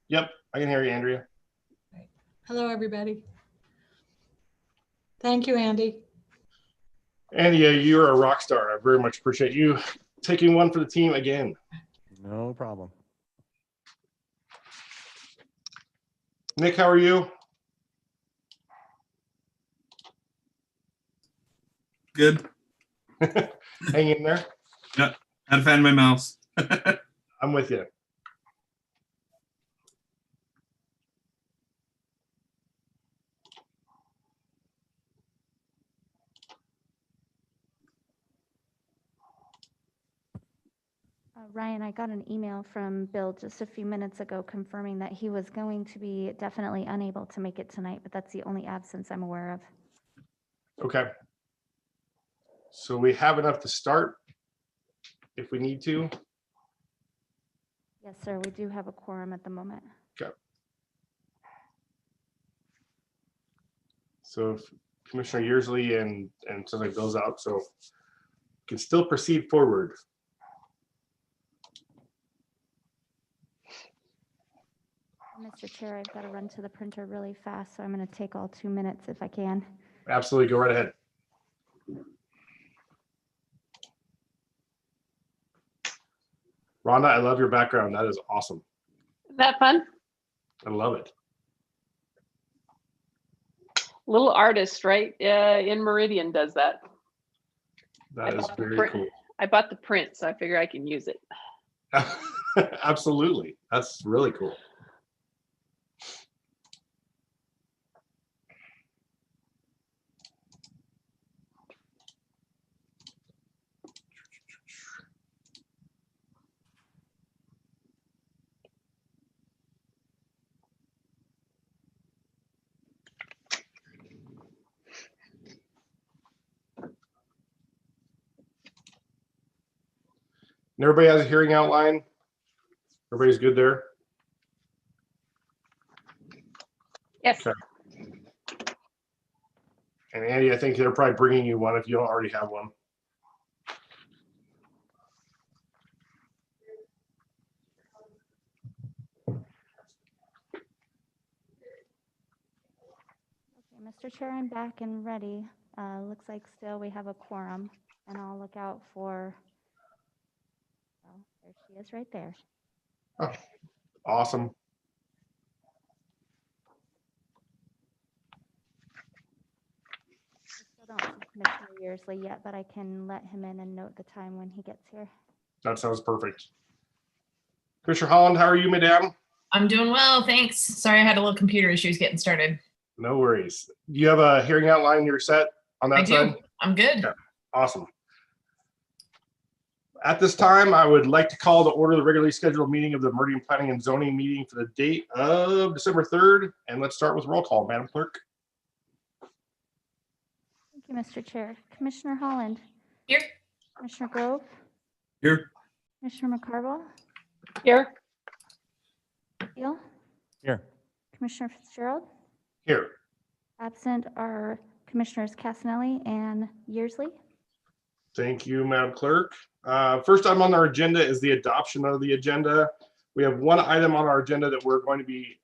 Yep, I can hear you, Andrea. Hello, everybody. Thank you, Andy. Andrea, you're a rock star. I very much appreciate you taking one for the team again. No problem. Nick, how are you? Good. Hang in there. Yep. Had to find my mouse. I'm with you. Ryan, I got an email from Bill just a few minutes ago confirming that he was going to be definitely unable to make it tonight, but that's the only absence I'm aware of. Okay. So we have enough to start if we need to. Yes, sir, we do have a quorum at the moment. Okay. So if Commissioner Yearsley and something goes out, so can still proceed forward. Mr. Chair, I've got to run to the printer really fast, so I'm going to take all 2 minutes if I can. Absolutely, go right ahead. Rhonda, I love your background. That is awesome. Isn't that fun? I love it. Little artist, right? In Meridian does that. That is very cool. I bought the print, so I figure I can use it. Absolutely. That's really cool. And everybody has a hearing outline? Everybody's good there? Yes. Okay. And Andy, I think they're probably bringing you one if you don't already have one. Okay, Mr. Chair, I'm back and ready. Looks like still we have a quorum, and I'll look out for, well, there she is right there. Oh, awesome. I still don't see Commissioner Yearsley yet, but I can let him in and note the time when he gets here. That sounds perfect. Commissioner Holland, how are you, madam? I'm doing well, thanks. Sorry, I had a little computer issues getting started. No worries. Do you have a hearing outline you're set on that I side? do. I'm good. Okay. Awesome. At this time, I would like to call to order the regularly scheduled meeting of the Meridian Planning and Zoning meeting for the date of December 3rd. And let's start with roll call, Madam Clerk. Thank you, Mr. Chair. Commissioner Holland. Here. Commissioner Grove. Here. Commissioner McCarville. Here. Steele. Here. Commissioner Fitzgerald. Here. Absent are Commissioners Casanelli and Yearsley. Thank you, Madam Clerk. First item on our agenda is the adoption of the agenda. We have one item on our agenda that we're going to be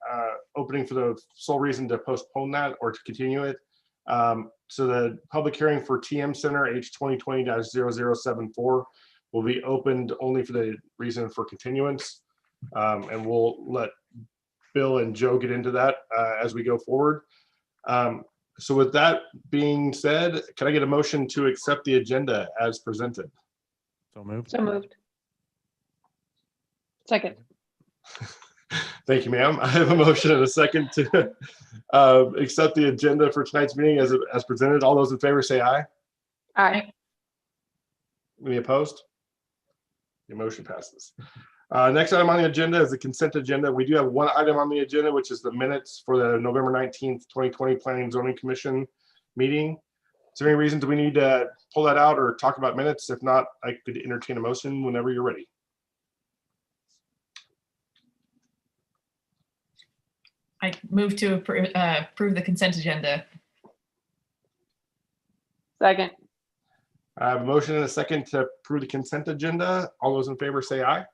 opening for the sole reason to postpone that or to continue it. So the public hearing for TM Center H 2020-0074 will be opened only for the reason for continuance. And we'll let Bill and Joe get into that as we go forward. So with that being said, can I get a motion to accept the agenda as presented? So moved. So moved. Second. Thank you, ma'am. I have a motion and a second to accept the agenda for tonight's meeting as presented. All those in favor say aye. Aye. Any opposed? The motion passes. Next item on the agenda is the consent agenda. We do have one item on the agenda, which is the minutes for the November 19th, 2020 Planning and Zoning Commission meeting. Is there any reason do we need to pull that out or talk about minutes? If not, I could entertain a motion whenever you're ready. I move to approve the consent agenda. Second. I have a motion and a second to approve the consent agenda. All those in favor say aye.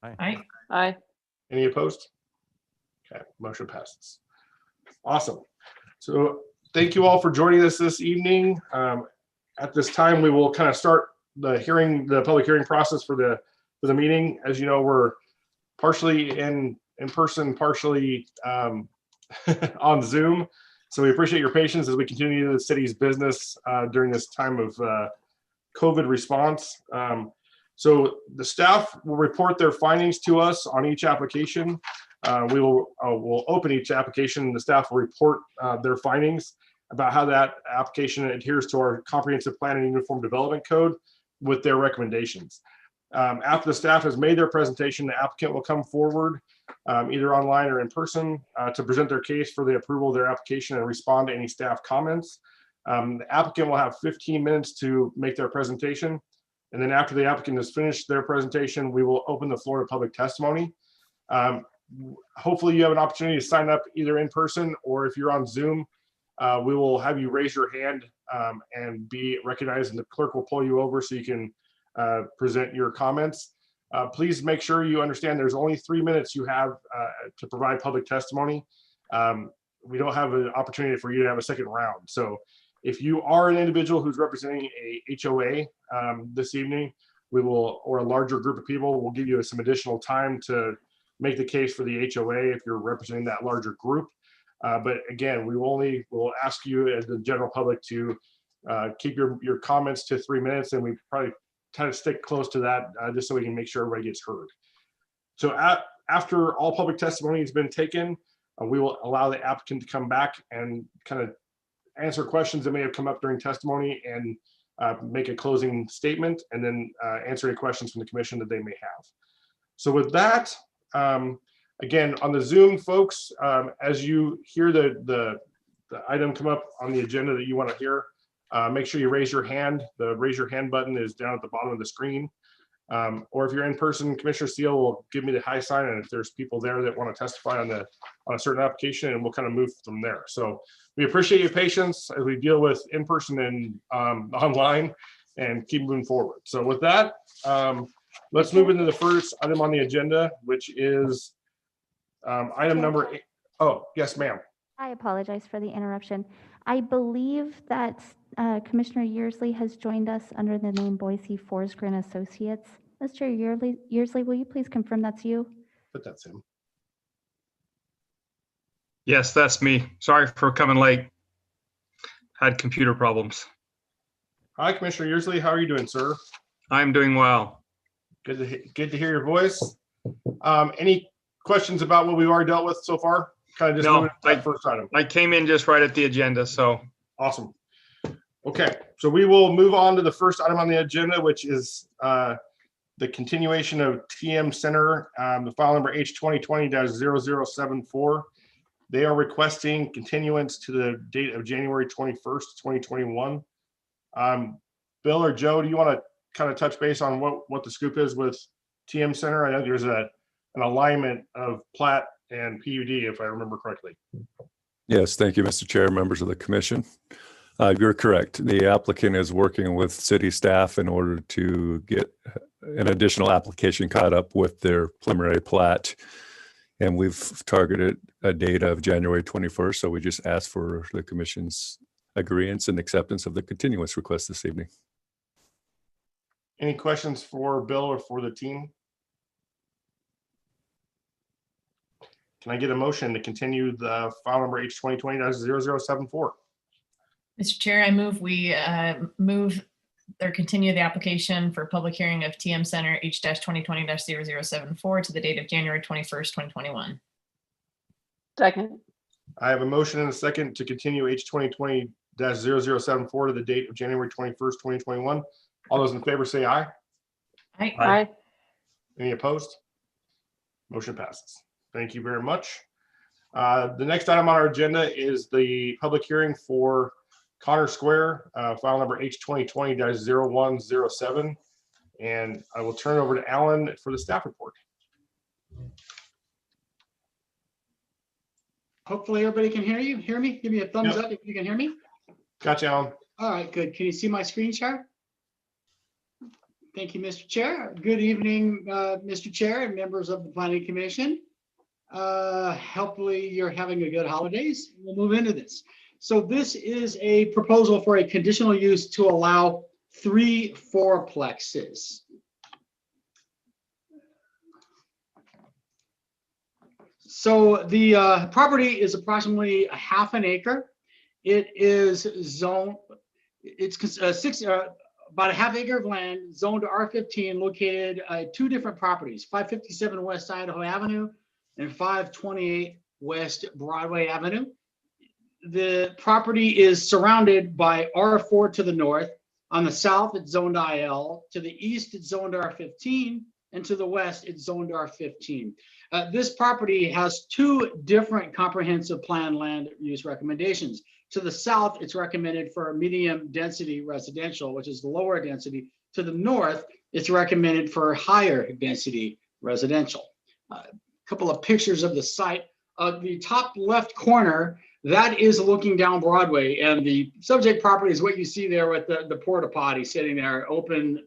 Aye. Aye. Any opposed? Okay, motion passes. Awesome. So thank you all for joining us this evening. At this time, we will kind of start the public hearing process for the meeting. As you know, we're partially in person, partially on Zoom. So we appreciate your patience as we continue the city's business during this time of COVID response. So the staff will report their findings to us on each application. We'll open each application and the staff will report their findings about how that application adheres to our comprehensive plan and uniform development code with their recommendations. After the staff has made their presentation, the applicant will come forward either online or in person to present their case for the approval of their application and respond to any staff comments. The applicant will have 15 minutes to make their presentation. And then after the applicant has finished their presentation, we will open the floor to public testimony. Hopefully you have an opportunity to sign up either in person or if you're on Zoom, we will have you raise your hand and be recognized and the clerk will pull you over so you can present your comments. Please make sure you understand there's only 3 minutes you have to provide public testimony. We don't have an opportunity for you to have a second round. So if you are an individual who's representing a HOA this evening, we will, or a larger group of people, will give you some additional time to make the case for the HOA if you're representing that larger group. But again, we'll ask you as the general public to keep your comments to 3 minutes, and we probably try to stick close to that just so we can make sure everybody gets heard. So after all public testimony has been taken, we will allow the applicant to come back and kind of answer questions that may have come up during testimony and make a closing statement, and then answer any questions from the commission that they may have. So with that, again, on the Zoom folks, as you hear the item come up on the agenda that you want to hear, make sure you raise your hand. The raise your hand button is down at the bottom of the screen. Or if you're in person, Commissioner Steele will give me the high sign, and if there's people there that want to testify on a certain application, and we'll kind of move from there. So we appreciate your patience as we deal with in person and online, and keep moving forward. So with that, let's move into the first item on the agenda, which is item number 8. Oh, yes, ma'am. I apologize for the interruption. I believe that Commissioner Yearsley has joined us under the name Boise Forsgren Associates. Mr. Yearsley, will you please confirm that's you? But that's him. Yes, that's me. Sorry for coming late. Had computer problems. Hi, Commissioner Yearsley. How are you doing, sir? I'm doing well. Good to hear your voice. Any questions about what we've already dealt with so far? Kind of just No, moving to that first item. I came in just right at the agenda, so. Awesome. Okay, so we will move on to the first item on the agenda, which is the continuation of TM Center, the file number H2020-0074. They are requesting continuance to the date of January 21st, 2021. Bill or Joe, do you want to kind of touch base on what the scoop is with TM Center? I know there's an alignment of plat and PUD, if I remember correctly. Yes, thank you, Mr. Chair, members of the commission. You're correct. The applicant is working with city staff in order to get an additional application caught up with their preliminary plat. And we've targeted a date of January 21st. So we just asked for the commission's agreeance and acceptance of the continuance request this evening. Any questions for Bill or for the team? Can I get a motion to continue the file number H2020-0074? Mr. Chair, I move we move or continue the application for public hearing of TM Center H-2020-0074 to the date of January 21st, 2021. Second. I have a motion and a second to continue H2020-0074 to the date of January 21st, 2021. All those in favor say aye. Aye. Aye. Any opposed? Motion passes. Thank you very much. The next item on our agenda is the public hearing for Connor Square, file number H2020-0107. And I will turn it over to Alan for the staff report. Hopefully everybody can hear you. Hear me? Give me a thumbs Yep. up if you can hear me. Gotcha, Alan. All right, good. Can you see my screen share? Thank you, Mr. Chair. Good evening, Mr. Chair and members of the Planning Commission. Hopefully you're having a good holidays. We'll move into this. So this is a proposal for a conditional use to allow 3 fourplexes. So the property is approximately a half an acre. It is zoned, it's about a half acre of land zoned to R15, located at 2 different properties, 557 West Idaho Avenue and 528 West Broadway Avenue. The property is surrounded by R4 to the north. On the south, it's zoned IL. To the east, it's zoned R15. And to the west, it's zoned R15. This property has 2 different comprehensive plan land use recommendations. To the south, it's recommended for medium density residential, which is lower density. To the north, it's recommended for higher density residential. A couple of pictures of the site. The top left corner, that is looking down Broadway, and the subject property is what you see there with the porta potty sitting there open.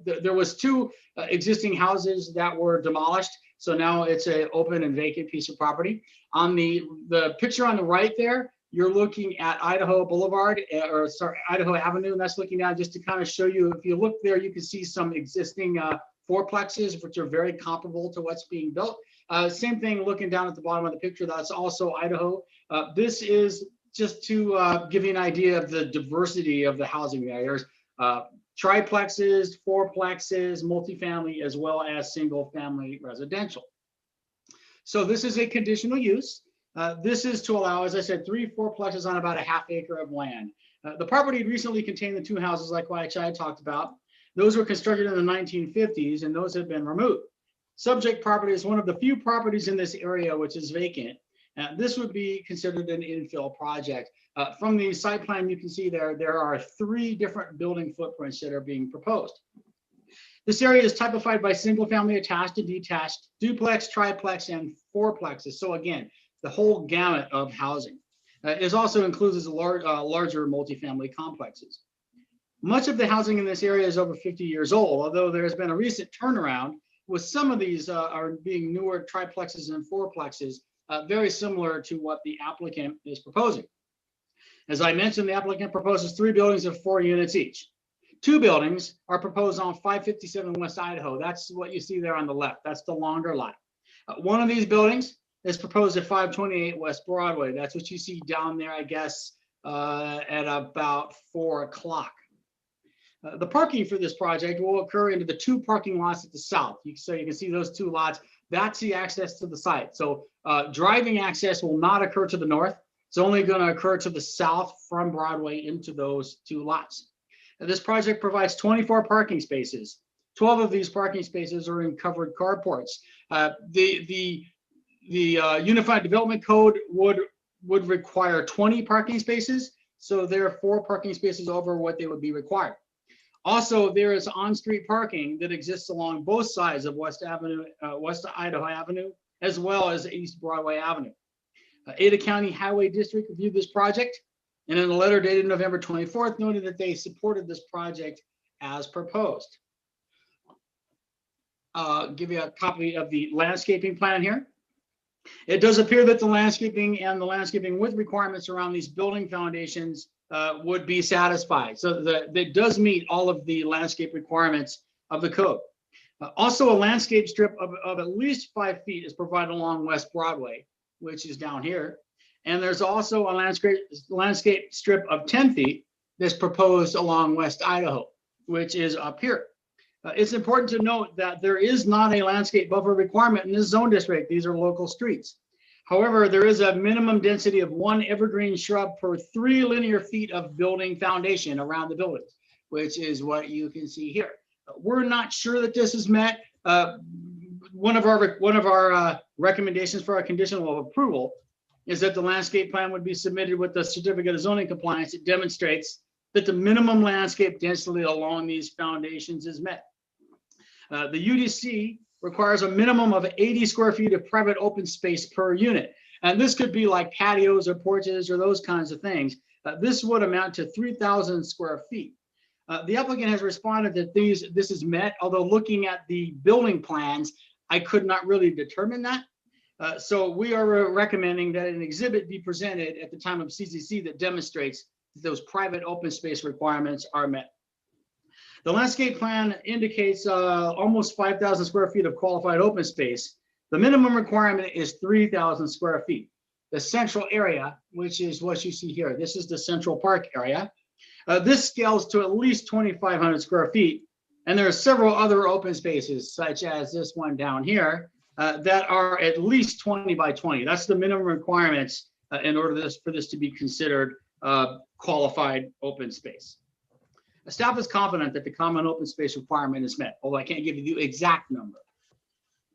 There was 2 existing houses that were demolished, so now it's an open and vacant piece of property. On the picture on the right there, you're looking at Idaho Boulevard, or sorry, Idaho Avenue, and that's looking down just to kind of show you. If you look there, you can see some existing fourplexes, which are very comparable to what's being built. Same thing looking down at the bottom of the picture, that's also Idaho. This is just to give you an idea of the diversity of the housing there. There's triplexes, fourplexes, multifamily, as well as single family residential. So this is a conditional use. This is to allow, as I said, 3 fourplexes on about a half acre of land. The property recently contained the 2 houses like I talked about. Those were constructed in the 1950s and those have been removed. Subject property is one of the few properties in this area which is vacant. This would be considered an infill project. From the site plan, you can see there are 3 different building footprints that are being proposed. This area is typified by single family attached and detached, duplex, triplex, and fourplexes. So again, the whole gamut of housing. It also includes larger multifamily complexes. Much of the housing in this area is over 50 years old, although there has been a recent turnaround with some of these are being newer triplexes and fourplexes, very similar to what the applicant is proposing. As I mentioned, the applicant proposes 3 buildings of 4 units each. 2 buildings are proposed on 557 West Idaho. That's what you see there on the left. That's the longer lot. One of these buildings is proposed at 528 West Broadway. That's what you see down there, I guess, at about 4 o'clock. The parking for this project will occur into the 2 parking lots at the south. So you can see those 2 lots. That's the access to the site. So driving access will not occur to the north. It's only going to occur to the south from Broadway into those 2 lots. This project provides 24 parking spaces. 12 of these parking spaces are in covered carports. The Unified Development Code would require 20 parking spaces. So there are 4 parking spaces over what they would be required. Also, there is on-street parking that exists along both sides of West Idaho Avenue, as well as East Broadway Avenue. Ada County Highway District reviewed this project, and in a letter dated November 24th, noted that they supported this project as proposed. I'll give you a copy of the landscaping plan here. It does appear that the landscaping with requirements around these building foundations would be satisfied. So that does meet all of the landscape requirements of the code. Also, a landscape strip of at least 5 feet is provided along West Broadway, which is down here. And there's also a landscape strip of 10 feet that's proposed along West Idaho, which is up here. It's important to note that there is not a landscape buffer requirement in this zone district. These are local streets. However, there is a minimum density of 1 evergreen shrub per 3 linear feet of building foundation around the buildings, which is what you can see here. We're not sure that this is met. One of our recommendations for our conditional approval is that the landscape plan would be submitted with the certificate of zoning compliance. It demonstrates that the minimum landscape density along these foundations is met. The UDC requires a minimum of 80 square feet of private open space per unit. And this could be like patios or porches or those kinds of things. This would amount to 3,000 square feet. The applicant has responded that this is met, although looking at the building plans, I could not really determine that. So we are recommending that an exhibit be presented at the time of CCC that demonstrates that those private open space requirements are met. The landscape plan indicates almost 5,000 square feet of qualified open space. The minimum requirement is 3,000 square feet. The central area, which is what you see here, this is the Central Park area. This scales to at least 2,500 square feet. And there are several other open spaces, such as this one down here, that are at least 20 by 20. That's the minimum requirements in order for this to be considered qualified open space. The staff is confident that the common open space requirement is met, although I can't give you the exact number.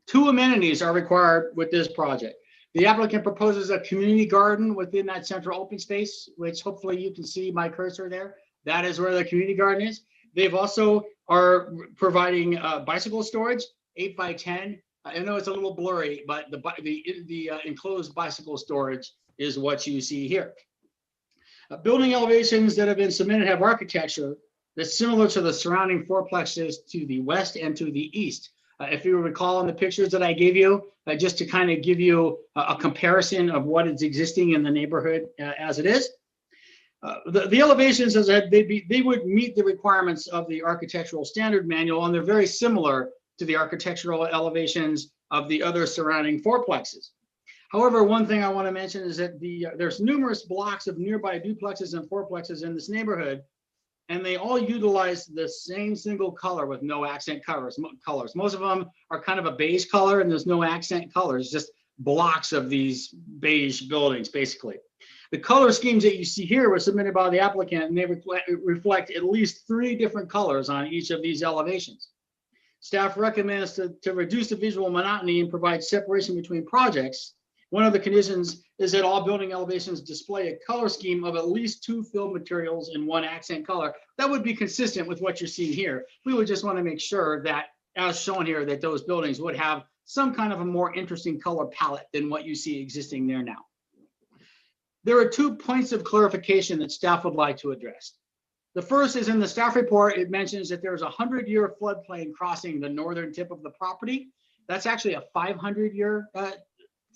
2 amenities are required with this project. The applicant proposes a community garden within that central open space, which hopefully you can see my cursor there. That is where the community garden is. They've also are providing bicycle storage, 8 by 10. I know it's a little blurry, but the enclosed bicycle storage is what you see here. Building elevations that have been submitted have architecture that's similar to the surrounding fourplexes to the west and to the east. If you recall in the pictures that I gave you, just to kind of give you a comparison of what is existing in the neighborhood as it is. The elevations, as they would meet the requirements of the architectural standard manual, and they're very similar to the architectural elevations of the other surrounding fourplexes. However, one thing I want to mention is that there's numerous blocks of nearby duplexes and fourplexes in this neighborhood, and they all utilize the same single color with no accent colors. Most of them are kind of a beige color, and there's no accent colors, just blocks of these beige buildings, basically. The color schemes that you see here were submitted by the applicant, and they reflect at least 3 different colors on each of these elevations. Staff recommends to reduce the visual monotony and provide separation between projects. One of the conditions is that all building elevations display a color scheme of at least 2 fill materials in 1 accent color. That would be consistent with what you're seeing here. We would just want to make sure that, as shown here, that those buildings would have some kind of a more interesting color palette than what you see existing there now. There are 2 points of clarification that staff would like to address. The first is in the staff report. It mentions that there's a 100-year floodplain crossing the northern tip of the property. That's actually a 500-year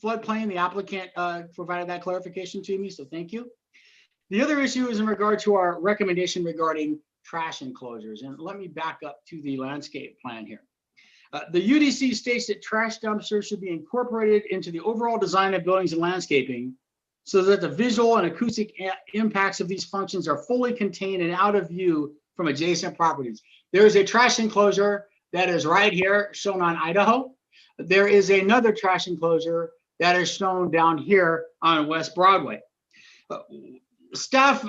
floodplain. The applicant provided that clarification to me, so thank you. The other issue is in regard to our recommendation regarding trash enclosures. And let me back up to the landscape plan here. The UDC states that trash dumpsters should be incorporated into the overall design of buildings and landscaping so that the visual and acoustic impacts of these functions are fully contained and out of view from adjacent properties. There is a trash enclosure that is right here shown on Idaho. There is another trash enclosure that is shown down here on West Broadway. Staff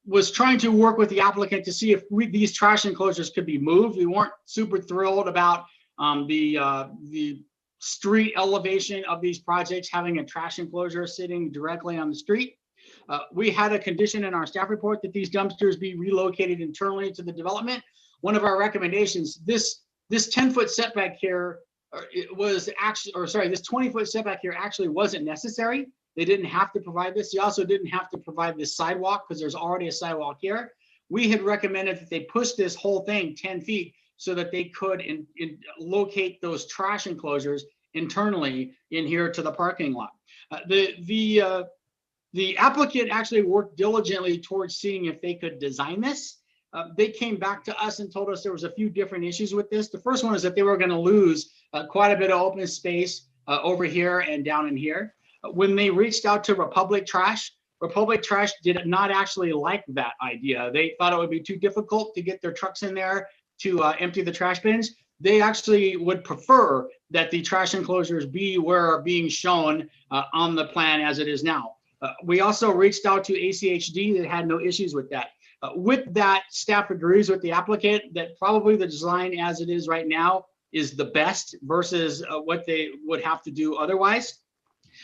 was trying to work with the applicant to see if these trash enclosures could be moved. We weren't super thrilled about the street elevation of these projects having a trash enclosure sitting directly on the street. We had a condition in our staff report that these dumpsters be relocated internally to the development. One of our recommendations, this 10-foot setback here was actually, or sorry, this 20-foot setback here actually wasn't necessary. They didn't have to provide this. They also didn't have to provide this sidewalk because there's already a sidewalk here. We had recommended that they push this whole thing 10 feet so that they could locate those trash enclosures internally in here to the parking lot. The applicant actually worked diligently towards seeing if they could design this. They came back to us and told us there was a few different issues with this. The first one is that they were going to lose quite a bit of open space over here and down in here. When they reached out to Republic Trash did not actually like that idea. They thought it would be too difficult to get their trucks in there to empty the trash bins. They actually would prefer that the trash enclosures be where are being shown on the plan as it is now. We also reached out to ACHD that had no issues with that. With that, staff agrees with the applicant that probably the design as it is right now is the best versus what they would have to do otherwise.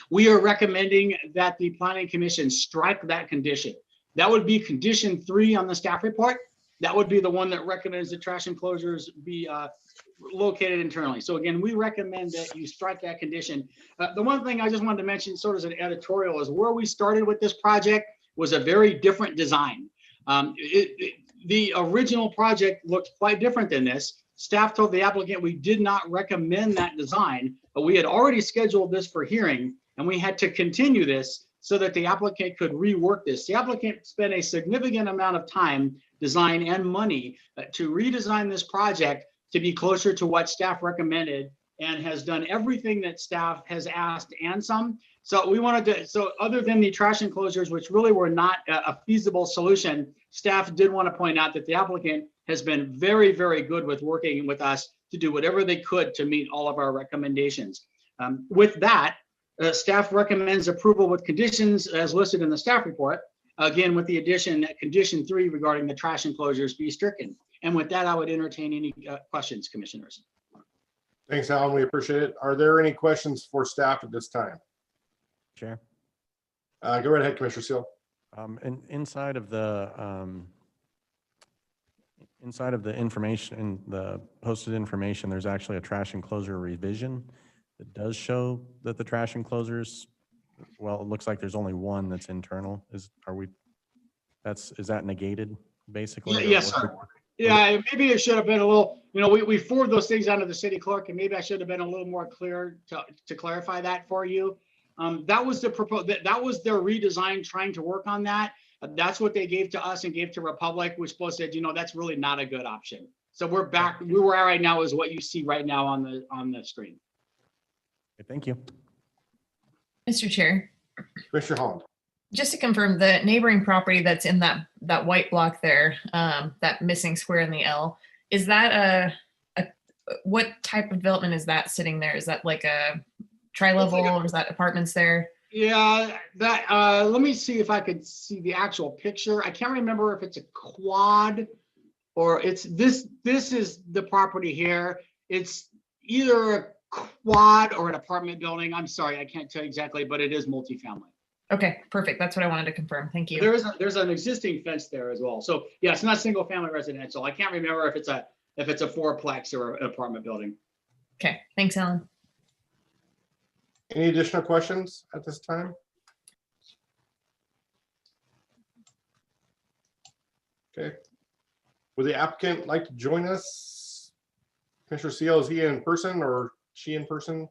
We are recommending that the Planning Commission strike that condition. That would be condition 3 on the staff report. That would be the one that recommends the trash enclosures be located internally. So again, we recommend that you strike that condition. The one thing I just wanted to mention sort of as an editorial is where we started with this project was a very different design. The original project looked quite different than this. staff told the applicant we did not recommend that design, but we had already scheduled this for hearing and we had to continue this so that the applicant could rework this. The applicant spent a significant amount of time, design, and money to redesign this project to be closer to what staff recommended, and has done everything that staff has asked and some. So we wanted to, so other than the trash enclosures, which really were not a feasible solution, staff did want to point out that the applicant has been very, very good with working with us to do whatever they could to meet all of our recommendations. With that, staff recommends approval with conditions as listed in the staff report. Again, with the addition that condition 3 regarding the trash enclosures be stricken. And with that, I would entertain any questions, commissioners. Thanks, Alan. We appreciate it. Are there any questions for staff at this time? Chair. Go right ahead, Commissioner Seal. And inside of the information, in the posted information, there's actually a trash enclosure revision that does show that the trash enclosures, well, it looks like there's only one that's internal. Is that negated basically? Yes, sir. Yeah, maybe it should have been a little, we forward those things onto the city clerk, and maybe I should have been a little more clear to clarify that for you. That was that was their redesign, trying to work on that. That's what they gave to us and gave to Republic, which both said, that's really not a good option. So we're back. Where we're at right now is what you see right now on the screen. Okay, thank you. Mr. Chair, Commissioner Holland. just to confirm, the neighboring property that's in that white block there, that missing square in the L, is that what type of development is that sitting there? Is that like a tri-level, or is that apartments there? Yeah, that, let me see if I could see the actual picture. I can't remember if it's a quad or it's this is the property here. It's either a quad or an apartment building. I'm sorry, I can't tell you exactly, but it is multifamily. Okay, perfect. That's what I wanted to confirm. Thank you. There's an existing fence there as well. So yeah, it's not single family residential. I can't remember if it's a fourplex or an apartment building. Okay, thanks, Alan. Any additional questions at this time? Okay. Would the applicant like to join us? Commissioner Seal, is he in person or she in person?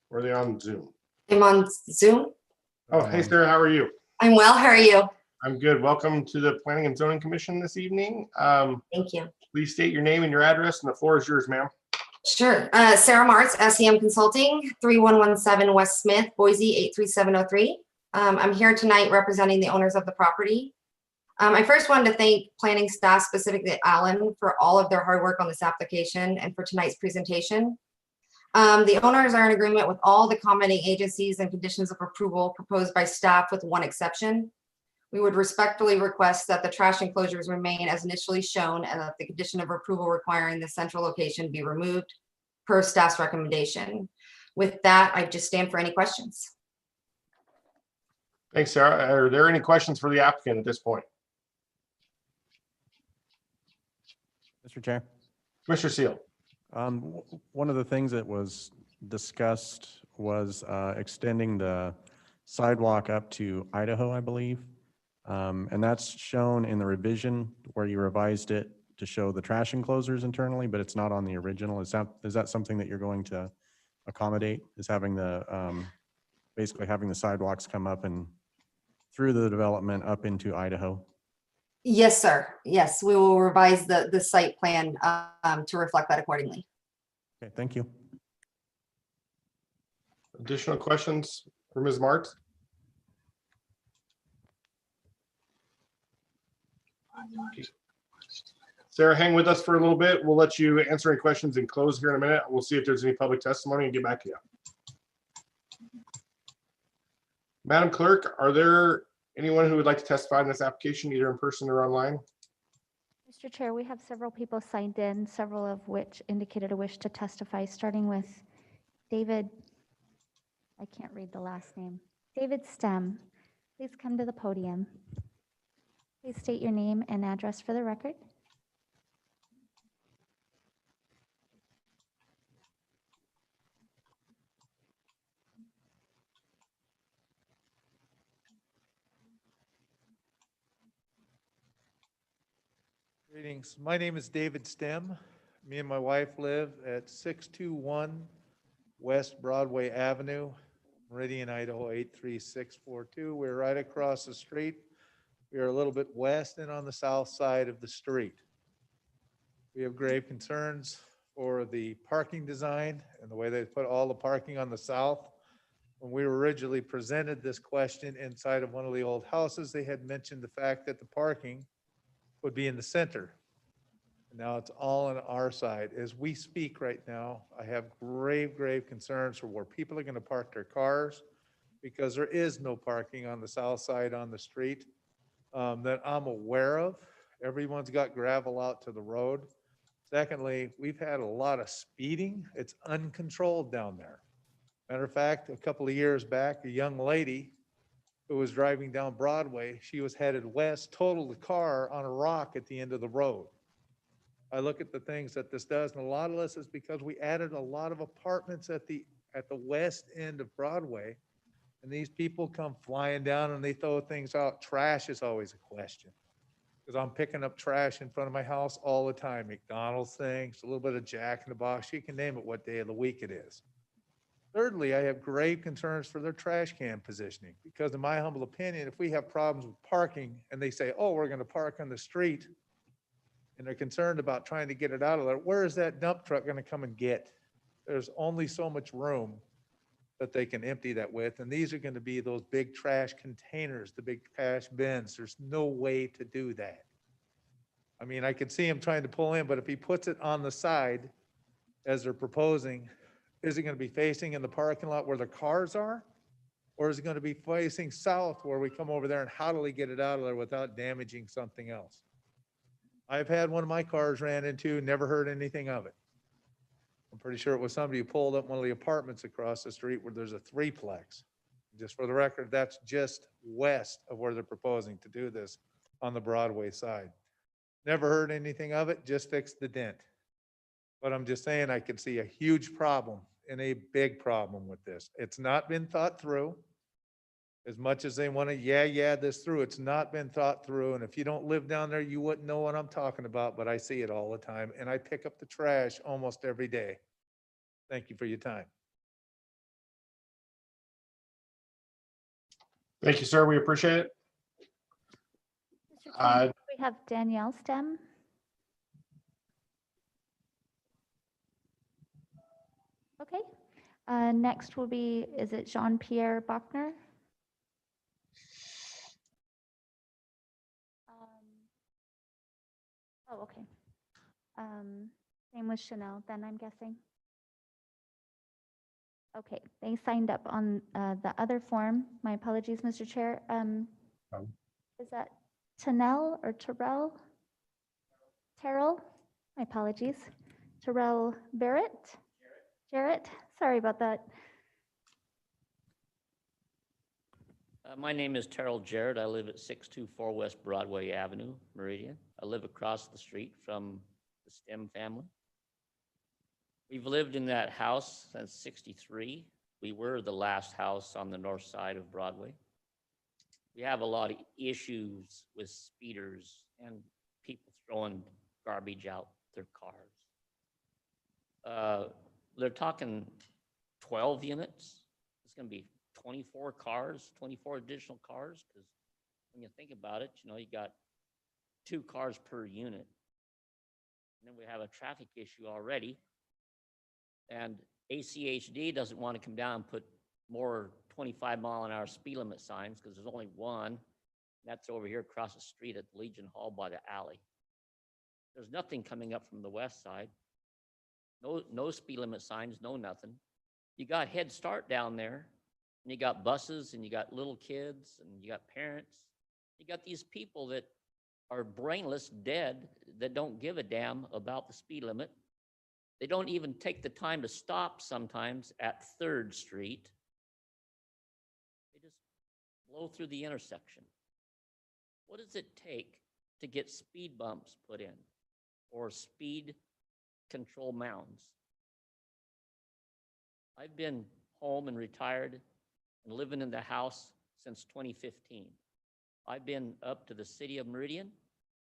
Or are they on Zoom? I'm on Zoom. Oh, hey Sarah, how are you? I'm well. How are you? I'm good. Welcome to the Planning and Zoning Commission this evening. Thank you. Please state your name and your address, and the floor is yours, ma'am. Sure. Sarah Martz, SEM Consulting, 3117 West Smith, Boise, 83703. I'm here tonight representing the owners of the property. I first wanted to thank planning staff, specifically Alan, for all of their hard work on this application and for tonight's presentation. The owners are in agreement with all the commenting agencies and conditions of approval proposed by staff, with one exception. We would respectfully request that the trash enclosures remain as initially shown and that the condition of approval requiring the central location be removed per staff's recommendation. With that, I just stand for any questions. Thanks, Sarah. Are there any questions for the applicant at this point? Mr. Chair. Commissioner Seal. One of the things that was discussed was extending the sidewalk up to Idaho, I believe. And that's shown in the revision where you revised it to show the trash enclosures internally, but it's not on the original. Is that something that you're going to accommodate? Is having the basically having the sidewalks come up and through the development up into Idaho? Yes, sir. Yes, we will revise the site plan to reflect that accordingly. Okay, thank you. Additional questions for Ms. Martz? Sarah, hang with us for a little bit. We'll let you answer any questions and close here in a minute. We'll see if there's any public testimony and get back to you. Madam Clerk, are there anyone who would like to testify in this application, either in person or online? Mr. Chair, we have several people signed in, several of which indicated a wish to testify, starting with David. I can't read the last name. David Stem, please come to the podium. Please state your name and address for the record. Greetings. My name is David Stem, Me and my wife live at 621 West Broadway Avenue, Meridian, Idaho 83642. We're right across the street. We are a little bit west and on the south side of the street. We have grave concerns for the parking design and the way they put all the parking on the south. When we were originally presented this question inside of one of the old houses, they had mentioned the fact that the parking would be in the center. Now it's all on our side. As we speak right now, I have grave concerns for where people are going to park their cars because there is no parking on the south side on the street that I'm aware of. Everyone's got gravel out to the road. Secondly, we've had a lot of speeding. It's uncontrolled down there. Matter of fact, a couple of years back, a young lady who was driving down Broadway, she was headed west, totaled the car on a rock at the end of the road. I look at the things that this does, and a lot of this is because we added a lot of apartments at the west end of Broadway, and these people come flying down and they throw things out. Trash is always a question, because I'm picking up trash in front of my house all the time. McDonald's things, a little bit of Jack in the Box, you can name it what day of the week it is. Thirdly, I have grave concerns for their trash can positioning, because in my humble opinion, if we have problems with parking and they say, oh, we're going to park on the street, and they're concerned about trying to get it out of there, where is that dump truck going to come and get? There's only so much room that they can empty that with, and these are going to be those big trash containers, the big trash bins. There's no way to do that. I mean, I could see him trying to pull in, but if he puts it on the side, as they're proposing, is it going to be facing in the parking lot where the cars are? Or is it going to be facing south where we come over there, and how do we get it out of there without damaging something else? I've had one of my cars ran into, never heard anything of it. I'm pretty sure it was somebody who pulled up one of the apartments across the street where there's a threeplex. Just for the record, that's just west of where they're proposing to do this on the Broadway side. Never heard anything of it, just fixed the dent. But I'm just saying I could see a huge problem and a big problem with this. It's not been thought through. As much as they want to, yeah, this through, it's not been thought through. And if you don't live down there, you wouldn't know what I'm talking about, but I see it all the time. And I pick up the trash almost every day. Thank you for your time. Thank you, sir. We appreciate it. Mr. Chairman, we have Danielle Stem. Okay. Next will be, is it Jean-Pierre Bachner? Oh, okay. Same with Chanel, then I'm guessing. Okay, they signed up on the other form. My apologies, Mr. Chair. Is that Tanel or Terrell? Terrell? My apologies. Terrell Barrett? Jarrett? Sorry about that. My name is Terrell Jarrett. I live at 624 West Broadway Avenue, Meridian. I live across the street from the Stem family. We've lived in that house since '63. We were the last house on the north side of Broadway. We have a lot of issues with speeders and people throwing garbage out their cars. They're talking 12 units. It's going to be 24 cars, 24 additional cars, because when you think about it, you got 2 cars per unit. And then we have a traffic issue already. And ACHD doesn't want to come down and put more 25-mile-an-hour speed limit signs because there's only one. That's over here across the street at Legion Hall by the alley. There's nothing coming up from the west side. No speed limit signs, no nothing. You got Head Start down there, and you got buses, and you got little kids, and you got parents. You got these people that are brainless, dead, that don't give a damn about the speed limit. They don't even take the time to stop sometimes at 3rd Street. They just blow through the intersection. What does it take to get speed bumps put in or speed control mounds? I've been home and retired and living in the house since 2015. I've been up to the city of Meridian.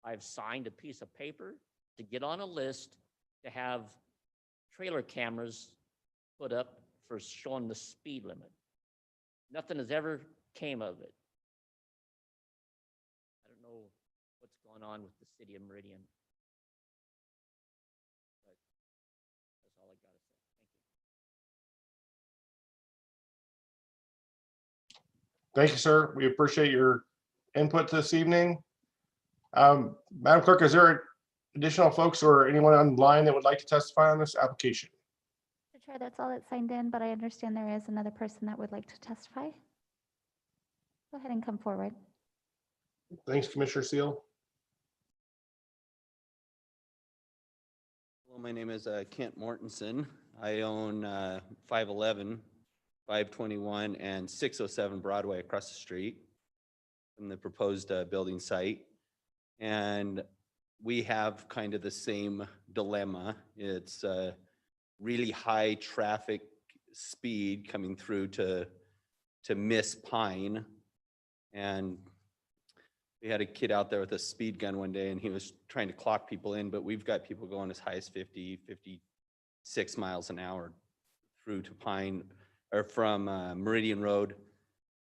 I've signed a piece of paper to get on a list to have trailer cameras put up for showing the speed limit. Nothing has ever came of it. I don't know what's going on with the city of Meridian. But that's all I gotta say. Thank you. Thank you, sir. We appreciate your input this evening. Madam Clerk, is there additional folks or anyone online that would like to testify on this application? Mr. Chair, that's all that signed in, but I understand there is another person that would like to testify. Go ahead and come forward. Thanks, Commissioner Seal. Hello, my name is Kent Mortensen. I own 511, 521, and 607 Broadway across the street from the proposed building site. And we have kind of the same dilemma. It's really high traffic speed coming through to Miss Pine. And we had a kid out there with a speed gun one day and he was trying to clock people in, but we've got people going as high as 50, 56 miles an hour through to Pine, or from Meridian Road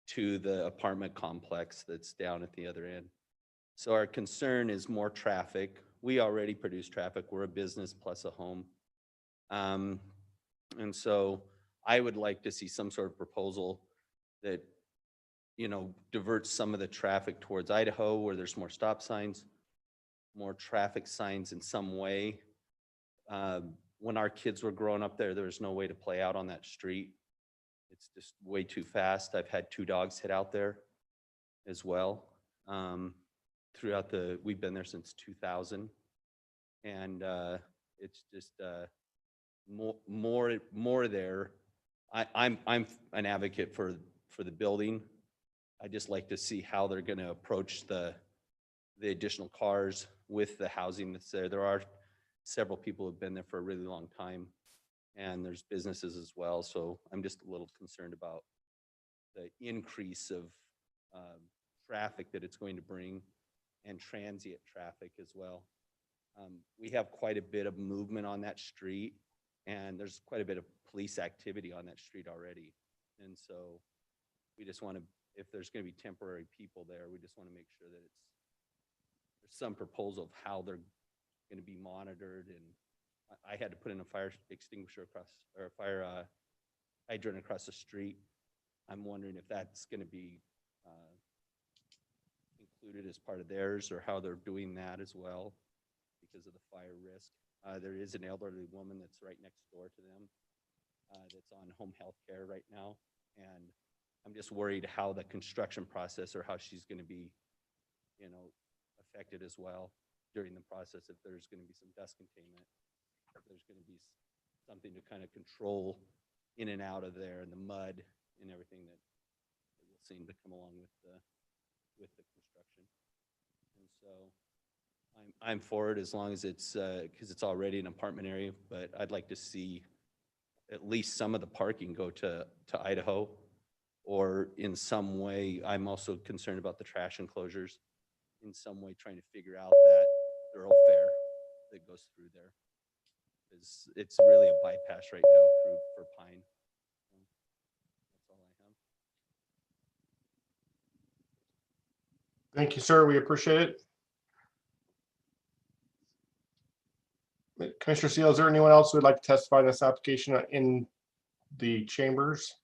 to the apartment complex that's down at the other end. So our concern is more traffic. We already produce traffic. We're a business plus a home. And so I would like to see some sort of proposal that, you know, diverts some of the traffic towards Idaho where there's more stop signs, more traffic signs in some way. When our kids were growing up there was no way to play out on that street. It's just way too fast. I've had 2 dogs hit out there as well. We've been there since 2000. And it's just more there. I'm an advocate for the building. I just like to see how they're going to approach the additional cars with the housing that's there. There are several people who have been there for a really long time, and there's businesses as well. So I'm just a little concerned about the increase of traffic that it's going to bring, and transient traffic as well. We have quite a bit of movement on that street, and there's quite a bit of police activity on that street already. And so we just want to, if there's going to be temporary people there, we just want to make sure that there's some proposal of how they're going to be monitored. And I had to put in a fire extinguisher or a fire hydrant across the street. I'm wondering if that's going to be included as part of theirs, or how they're doing that as well because of the fire risk. There is an elderly woman that's right next door to them that's on home health care right now. And I'm just worried how the construction process, or how she's going to be, you know, affected as well during the process. If there's going to be some dust containment, if there's going to be something to kind of control in and out of there, and the mud and everything that will seem to come along with the construction. And so I'm for it as long as it's because it's already an apartment area. But I'd like to see at least some of the parking go to Idaho, or in some way. I'm also concerned about the trash enclosures, in some way trying to figure out that thoroughfare that goes through there. It's really a bypass right now for Pine. That's all I have. Thank you, sir. We appreciate it. Commissioner Seal, is there anyone else who would like to testify in this application in the chambers?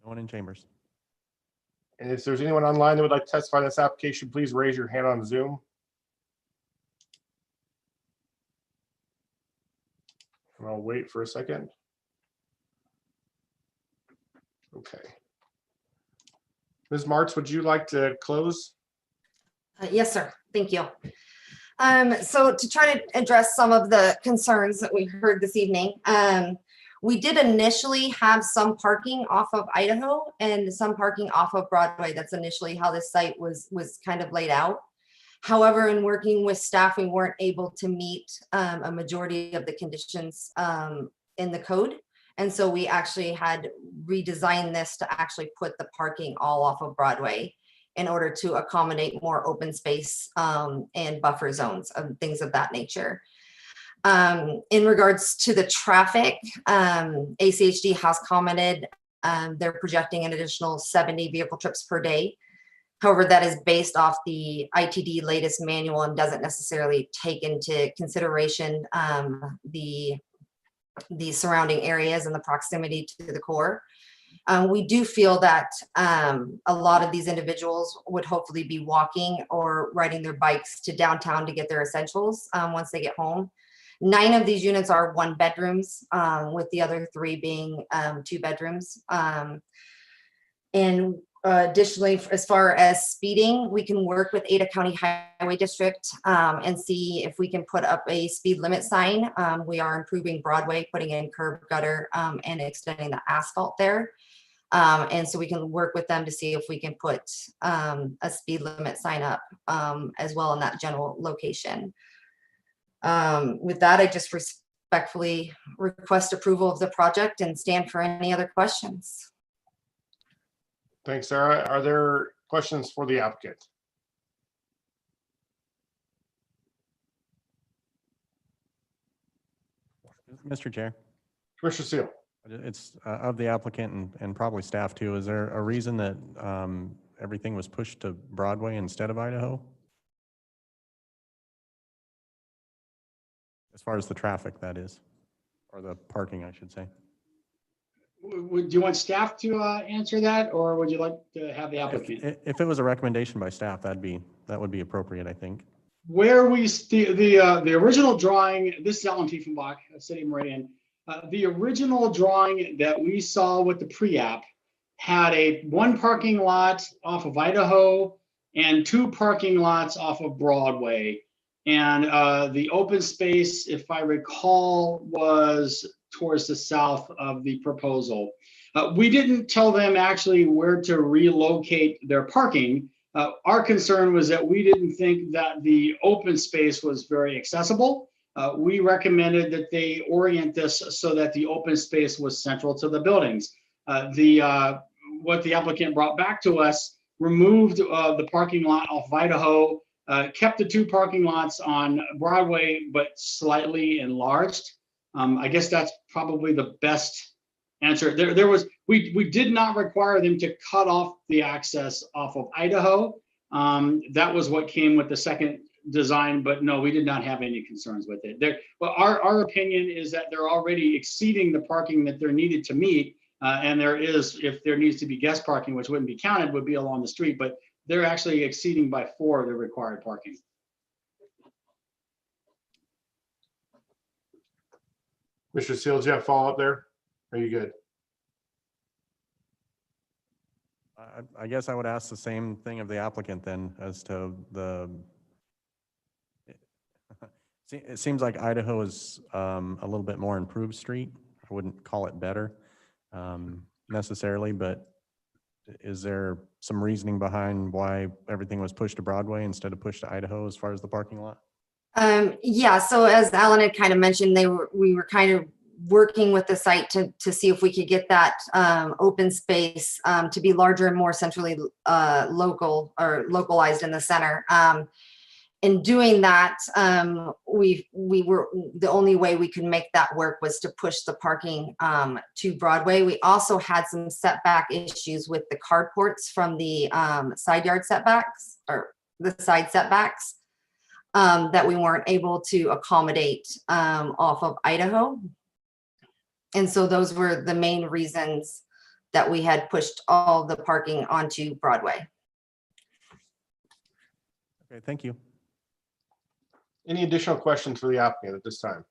No one in chambers. And if there's anyone online that would like to testify in this application, please raise your hand on Zoom. And I'll wait for a second. Okay. Ms. Martz, would you like to close? Yes, sir. Thank you. So to try to address some of the concerns that we heard this evening, we did initially have some parking off of Idaho and some parking off of Broadway. That's initially how this site was kind of laid out. However, in working with staff, we weren't able to meet a majority of the conditions in the code. And so we actually had redesigned this to actually put the parking all off of Broadway in order to accommodate more open space and buffer zones and things of that nature. In regards to the traffic, ACHD has commented they're projecting an additional 70 vehicle trips per day. However, that is based off the ITD latest manual and doesn't necessarily take into consideration the surrounding areas and the proximity to the core. We do feel that a lot of these individuals would hopefully be walking or riding their bikes to downtown to get their essentials once they get home. 9 of these units are 1 bedrooms, with the other 3 being 2 bedrooms. And additionally, as far as speeding, we can work with Ada County Highway District and see if we can put up a speed limit sign. We are improving Broadway, putting in curb gutter and extending the asphalt there. And so we can work with them to see if we can put a speed limit sign up as well in that general location. With that, I just respectfully request approval of the project and stand for any other questions. Thanks, Sarah. Are there questions for the applicant? Mr. Chair, Commissioner Seal. it's of the applicant and probably staff too. Is there a reason that everything was pushed to Broadway instead of Idaho? As far as the traffic, that is, or the parking, I should say. Do you want staff to answer that, or would you like to have the applicant? If it was a recommendation by staff, that would be appropriate, I think. Where we, the original drawing, this is Alan Tiefenbach, City of Meridian. The original drawing that we saw with the pre-app had 1 parking lot off of Idaho and 2 parking lots off of Broadway. And the open space, if I recall, was towards the south of the proposal. We didn't tell them actually where to relocate their parking. Our concern was that we didn't think that the open space was very accessible. We recommended that they orient this so that the open space was central to the buildings. What the applicant brought back to us removed the parking lot off Idaho, kept the 2 parking lots on Broadway, but slightly enlarged. I guess that's probably the best answer. We did not require them to cut off the access off of Idaho. That was what came with the second design, but no, we did not have any concerns with it. But our opinion is that they're already exceeding the parking that they're needed to meet. And if there needs to be guest parking, which wouldn't be counted, would be along the street, but they're actually exceeding by 4 the required parking. Mr. Seal, do you have follow-up there? Are you good? I guess I would ask the same thing of the applicant then as to it seems like Idaho is a little bit more improved street. I wouldn't call it better necessarily, but is there some reasoning behind why everything was pushed to Broadway instead of pushed to Idaho as far as the parking lot? Yeah, so as Alan had kind of mentioned, we were kind of working with the site to see if we could get that open space to be larger and more centrally localized in the center. In doing that, we were the only way we could make that work was to push the parking to Broadway. We also had some setback issues with the carports from the side yard setbacks or the side setbacks that we weren't able to accommodate off of Idaho. And so those were the main reasons that we had pushed all the parking onto Broadway. Okay, thank you. Any additional questions for the applicant at this time?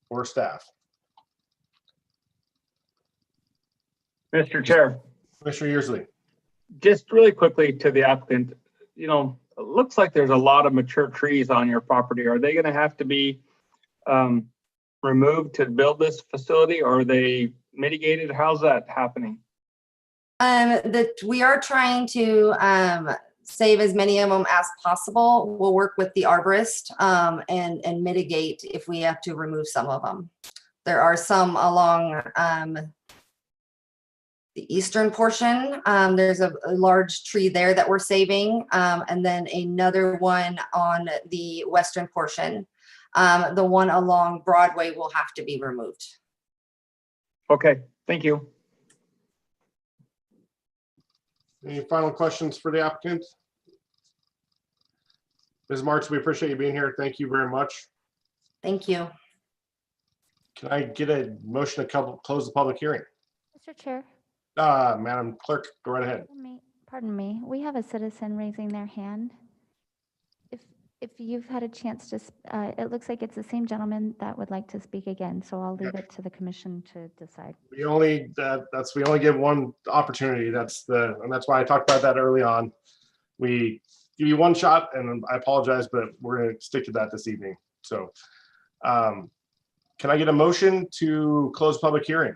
Or staff? Mr. Chair, Commissioner Yearsley. just really quickly to the applicant, it looks like there's a lot of mature trees on your property. Are they going to have to be removed to build this facility, or are they mitigated? How's that happening? That we are trying to save as many of them as possible. We'll work with the arborist and mitigate if we have to remove some of them. There are some along the eastern portion. There's a large tree there that we're saving, and then another one on the western portion. The one along Broadway will have to be removed. Okay, thank you. Any final questions for the applicant? Ms. Martz, we appreciate you being here. Thank you very much. Thank you. Can I get a motion to close the public hearing? Mr. Chair, Madam Clerk, go right ahead. pardon me, we have a citizen raising their hand. If you've had a chance to, it looks like it's the same gentleman that would like to speak again, so I'll leave it to the commission to decide. We only give one opportunity. And that's why I talked about that early on. We give you one shot, and I apologize, but we're going to stick to that this evening. So, can I get a motion to close public hearing?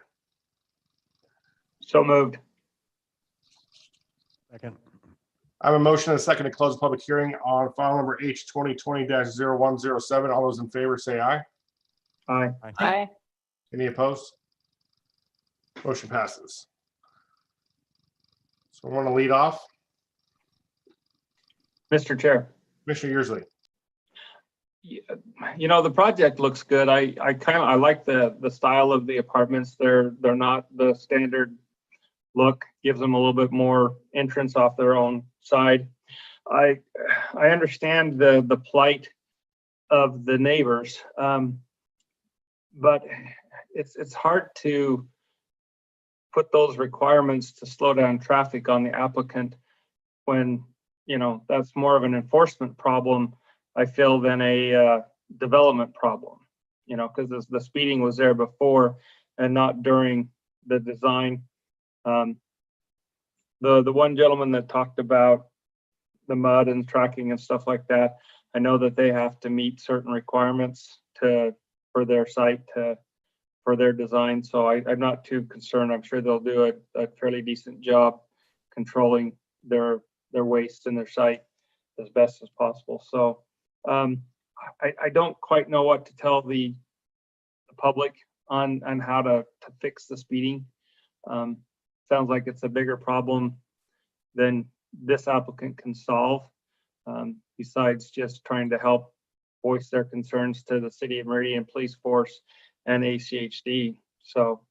So moved. Second. I have a motion and a second to close the public hearing on file number H 2020-0107. All those in favor say aye. Aye. Aye. Any opposed? Motion passes. So I want to lead off. Mr. Chair. Commissioner Yearsley. You know, the project looks good. I like the style of the apartments. They're not the standard look, gives them a little bit more entrance off their own side. I understand the plight of the neighbors, but it's hard to put those requirements to slow down traffic on the applicant when, you know, that's more of an enforcement problem, I feel, than a development problem, you know, because the speeding was there before and not during the design. The one gentleman that talked about the mud and tracking and stuff like that, I know that they have to meet certain requirements for their site for their design. So I'm not too concerned. I'm sure they'll do a fairly decent job controlling their waste in their site as best as possible. So I don't quite know what to tell the public on how to fix the speeding. Sounds like it's a bigger problem than this applicant can solve, besides just trying to help voice their concerns to the City of Meridian Police Force and ACHD. So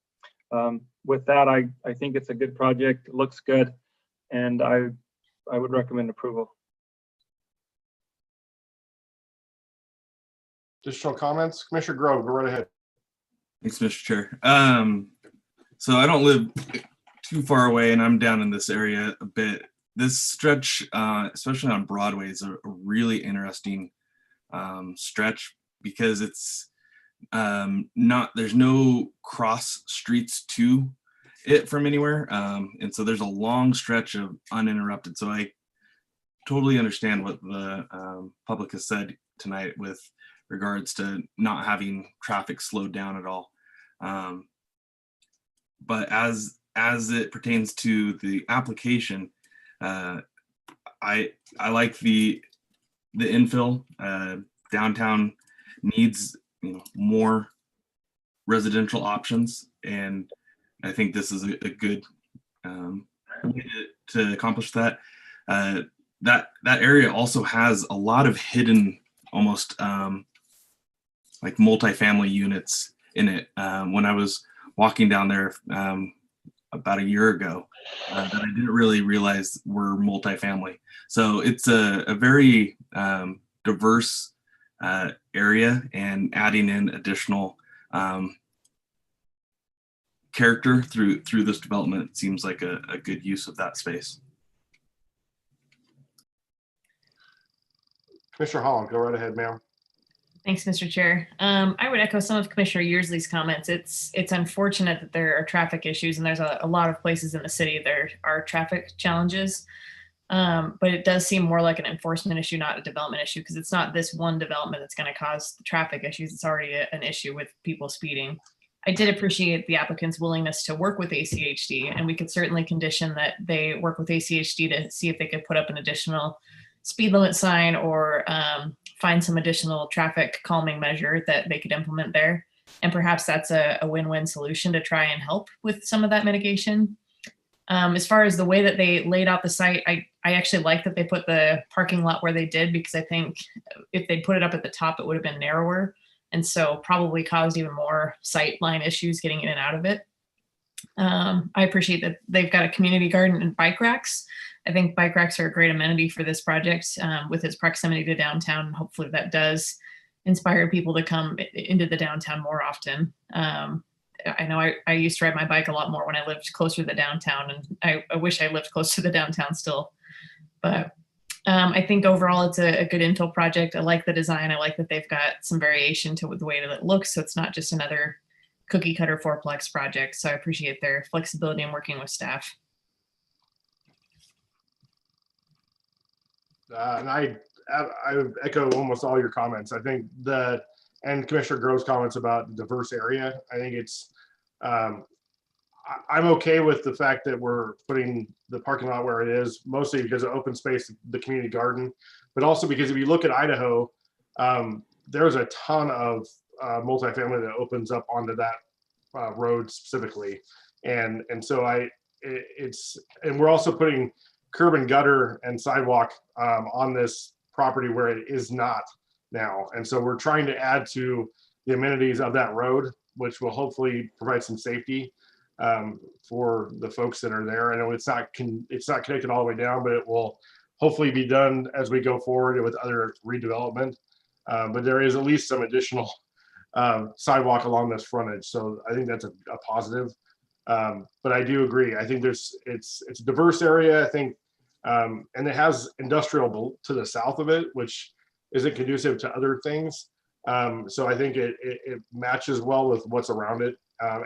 with that, I think it's a good project. It looks good, and I would recommend approval. Additional comments? Commissioner Grove, go right ahead. Thanks, Mr. Chair. So I don't live too far away, and I'm down in this area a bit. This stretch, especially on Broadway, is a really interesting stretch because it's there's no cross streets to it from anywhere, and so there's a long stretch of uninterrupted. So I totally understand what the public has said tonight with regards to not having traffic slowed down at all. But as it pertains to the application, I like the infill. Downtown needs, you know, more residential options, and I think this is a good way to accomplish that. That area also has a lot of hidden, almost like multifamily units in it. When I was walking down there about a year ago, that I didn't really realize were multifamily. So it's a very diverse area, and adding in additional character through this development seems like a good use of that space. Commissioner Holland, go right ahead, ma'am. Thanks, Mr. Chair. I would echo some of Commissioner Yearsley's comments. It's unfortunate that there are traffic issues, and there's a lot of places in the city there are traffic challenges. But it does seem more like an enforcement issue, not a development issue, because it's not this one development that's going to cause the traffic issues. It's already an issue with people speeding. I did appreciate the applicant's willingness to work with ACHD, and we could certainly condition that they work with ACHD to see if they could put up an additional speed limit sign or find some additional traffic calming measure that they could implement there. And perhaps that's a win-win solution to try and help with some of that mitigation. As far as the way that they laid out the site, I actually like that they put the parking lot where they did, because I think if they put it up at the top, it would have been narrower. And so probably caused even more sight line issues getting in and out of it. I appreciate that they've got a community garden and bike racks. I think bike racks are a great amenity for this project with its proximity to downtown. Hopefully that does inspire people to come into the downtown more often. I know I used to ride my bike a lot more when I lived closer to the downtown, and I wish I lived close to the downtown still. But I think overall it's a good infill project. I like the design. I like that they've got some variation to the way that it looks, so it's not just another cookie cutter fourplex project. So I appreciate their flexibility in working with staff. And I echo almost all your comments. I think and Commissioner Grove's comments about the diverse area. I think it's, I'm okay with the fact that we're putting the parking lot where it is, mostly because of open space, the community garden, but also because if you look at Idaho, there's a ton of multifamily that opens up onto that road specifically. And so and we're also putting curb and gutter and sidewalk on this property where it is not now. And so we're trying to add to the amenities of that road, which will hopefully provide some safety for the folks that are there. I know it's not connected all the way down, but it will hopefully be done as we go forward with other redevelopment. But there is at least some additional sidewalk along this frontage. So I think that's a positive. But I do agree. I think it's a diverse area, I think, and it has industrial to the south of it, which isn't conducive to other things. So I think it matches well with what's around it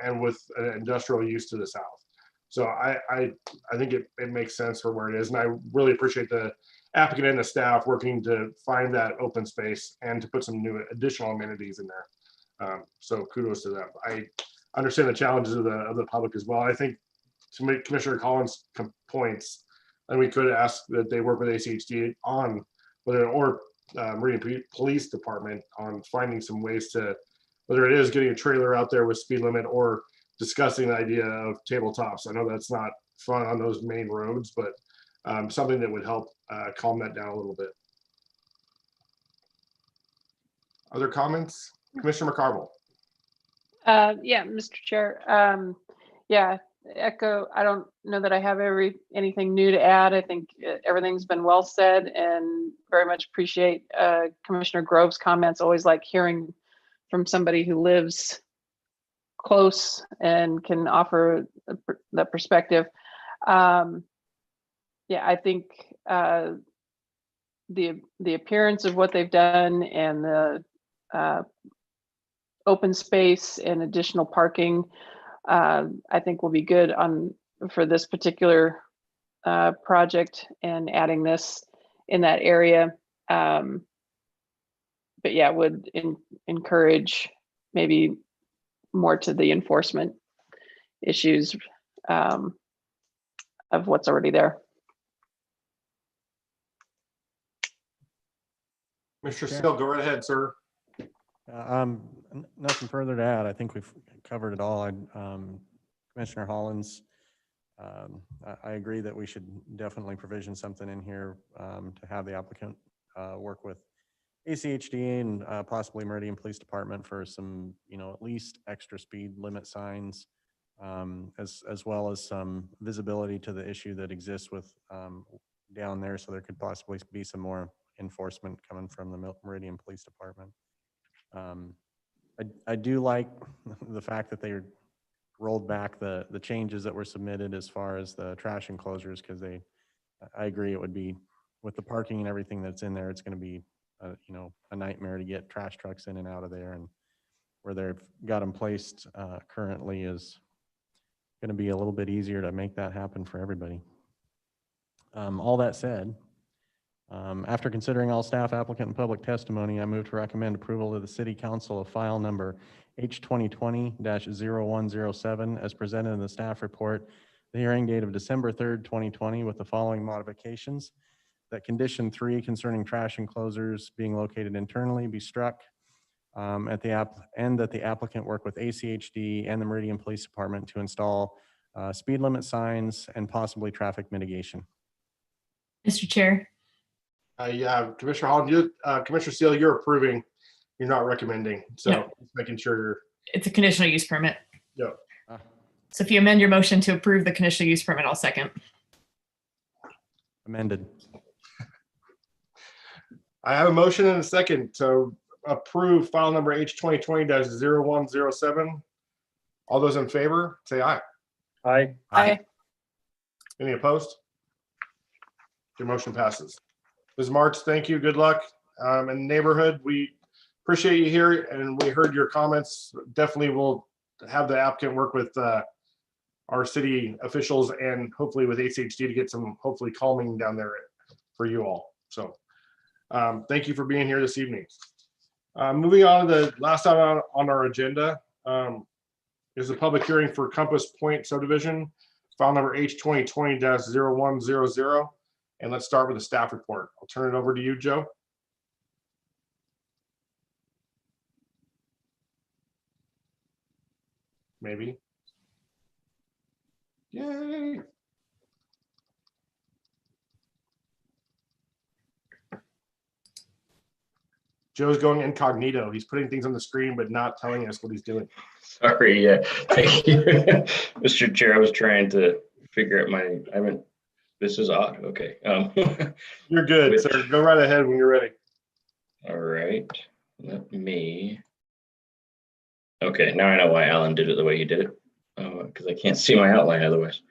and with an industrial use to the south. So I think it makes sense for where it is. And I really appreciate the applicant and the staff working to find that open space and to put some new additional amenities in there. So kudos to them. I understand the challenges of the public as well. I think to make Commissioner Collins' points, and we could ask that they work with ACHD on or Marine Police Department on finding some ways to, whether it is getting a trailer out there with speed limit or discussing the idea of tabletops. I know that's not fun on those main roads, but something that would help calm that down a little bit. Other comments? Commissioner McCarville. Yeah, Mr. Chair. Yeah, echo. I don't know that I have anything new to add. I think everything's been well said, and very much appreciate Commissioner Grove's comments. Always like hearing from somebody who lives close and can offer that perspective. Yeah, I think the appearance of what they've done and the open space and additional parking, I think will be good for this particular project and adding this in that area. But yeah, would encourage maybe more to the enforcement issues of what's already there. Mr. Still, go right ahead, sir. Nothing further to add. I think we've covered it all. Commissioner Hollins, I agree that we should definitely provision something in here to have the applicant work with ACHD and possibly Meridian Police Department for some, at least extra speed limit signs, as well as some visibility to the issue that exists with down there. So there could possibly be some more enforcement coming from the Meridian Police Department. I do like the fact that they rolled back the changes that were submitted as far as the trash enclosures, because I agree it would be, with the parking and everything that's in there, it's going to be a nightmare to get trash trucks in and out of there, and where they've got them placed currently is going to be a little bit easier to make that happen for everybody. All that said, after considering all staff, applicant, and public testimony, I move to recommend approval of the City Council of file number H2020-0107 as presented in the staff report, the hearing date of December 3rd, 2020, with the following modifications: that condition 3 concerning trash enclosures being located internally be struck, and that the applicant work with ACHD and the Meridian Police Department to install speed limit signs, and possibly traffic mitigation. Mr. Chair, Yeah, Commissioner Holland, Commissioner Steele, you're approving. You're not recommending. So Yeah. just making sure you're. it's a conditional use permit. Yep. So if you amend your motion to approve the conditional use permit, I'll second. Amended. I have a motion and a second to approve file number H 2020-0107. All those in favor, say aye. Aye. Aye. Any opposed? Your motion passes. Ms. Martz, thank you. Good luck. In the neighborhood, we appreciate you here and we heard your comments. Definitely will have the applicant work with our city officials and hopefully with HHD to get some hopefully calming down there for you all. So thank you for being here this evening. Moving on to the last item on our agenda is the public hearing for Compass Point subdivision, file number H 2020-0100. And let's start with the staff report. I'll turn it over to you, Joe. Maybe. Yay. Joe's going incognito. He's putting things on the screen, but not telling us what he's doing. Sorry, yeah, thank you. Mr. Chair, I was trying to figure out this is odd, okay. You're good, sir. Go right ahead when you're ready. All right, let me. Okay, now I know why Alan did it the way he did it, because I can't see my outline otherwise.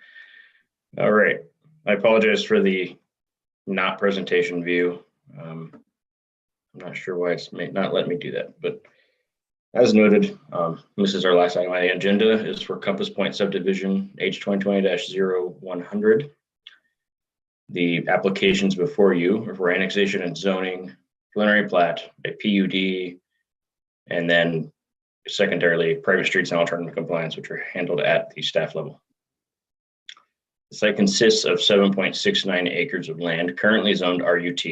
All right, I apologize for the not presentation view. I'm not sure why it's not letting me do that, but as noted, this is our last item on the agenda is for Compass Point subdivision H 2020-0100. The applications before you are for annexation and zoning, preliminary plat, a PUD, and then secondarily private streets and alternative compliance, which are handled at the staff level. The site consists of 7.69 acres of land currently zoned RUT.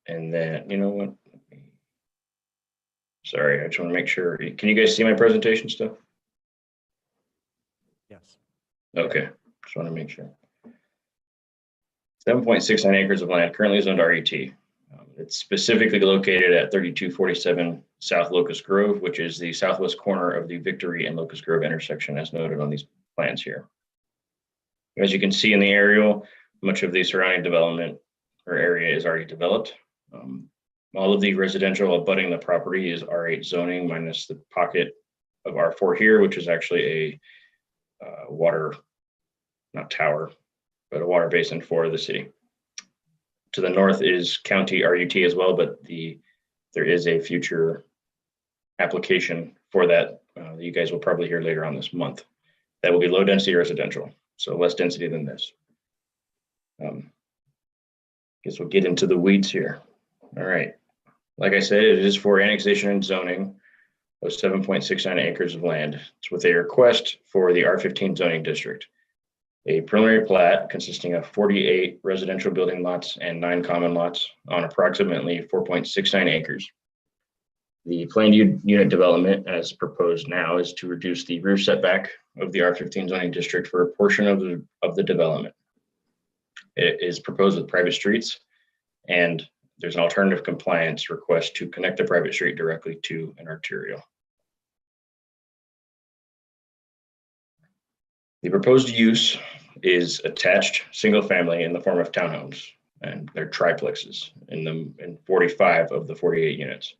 And then, you know what? Sorry, I just want to make sure. Can you guys see my presentation stuff? Yes. Okay, just want to make sure. 7.69 acres of land currently zoned RET. It's specifically located at 3247 South Locust Grove, which is the southwest corner of the Victory and Locust Grove intersection as noted on these plans here. As you can see in the aerial, much of the surrounding development or area is already developed. All of the residential abutting the property is R8 zoning minus the pocket of R4 here, which is actually a water, not tower, but a water basin for the city. To the north is county RUT as well, but there is a future application for that you guys will probably hear later on this month. That will be low density residential, so less density than this. Guess we'll get into the weeds here. All right. Like I said, it is for annexation and zoning of 7.69 acres of land. It's with a request for the R15 zoning district. A preliminary plat consisting of 48 residential building lots and 9 common lots on approximately 4.69 acres. The planned unit development as proposed now is to reduce the rear setback of the R15 zoning district for a portion of the development. It is proposed with private streets, and there's an alternative compliance request to connect the private street directly to an arterial. The proposed use is attached single family in the form of townhomes, and they're triplexes in 45 of the 48 units.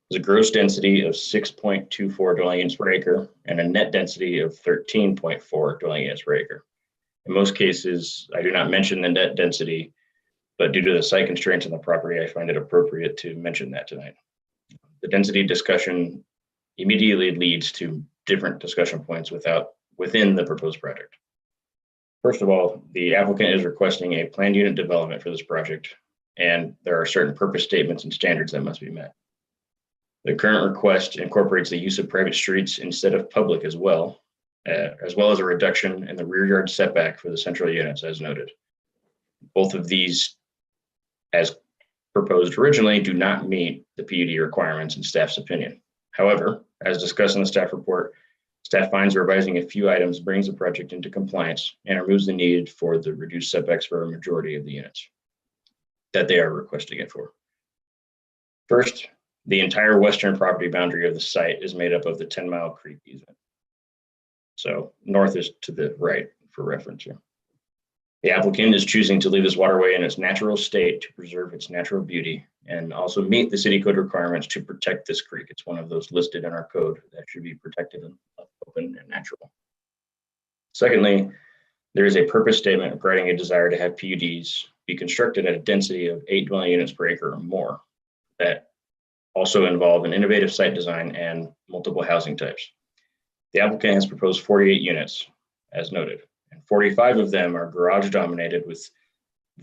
There's a gross density of 6.24 dwelling units per acre and a net density of 13.4 dwelling units per acre. In most cases, I do not mention the net density, but due to the site constraints on the property, I find it appropriate to mention that tonight. The density discussion immediately leads to different discussion points within the proposed project. First of all, the applicant is requesting a planned unit development for this project, and there are certain purpose statements and standards that must be met. The current request incorporates the use of private streets instead of public as well as a reduction in the rear yard setback for the central units as noted. Both of these, as proposed originally, do not meet the PUD requirements in staff's opinion. However, as discussed in the staff report, Staff finds revising a few items brings the project into compliance and removes the need for the reduced setbacks for a majority of the units that they are requesting it for. First, the entire western property boundary of the site is made up of the 10-mile creek easement. So north is to the right for reference here. The applicant is choosing to leave this waterway in its natural state to preserve its natural beauty and also meet the city code requirements to protect this creek. It's one of those listed in our code that should be protected and open and natural. Secondly, there is a purpose statement regarding a desire to have PUDs be constructed at a density of 8 dwelling units per acre or more that also involve an innovative site design and multiple housing types. The applicant has proposed 48 units, as noted, and 45 of them are garage dominated with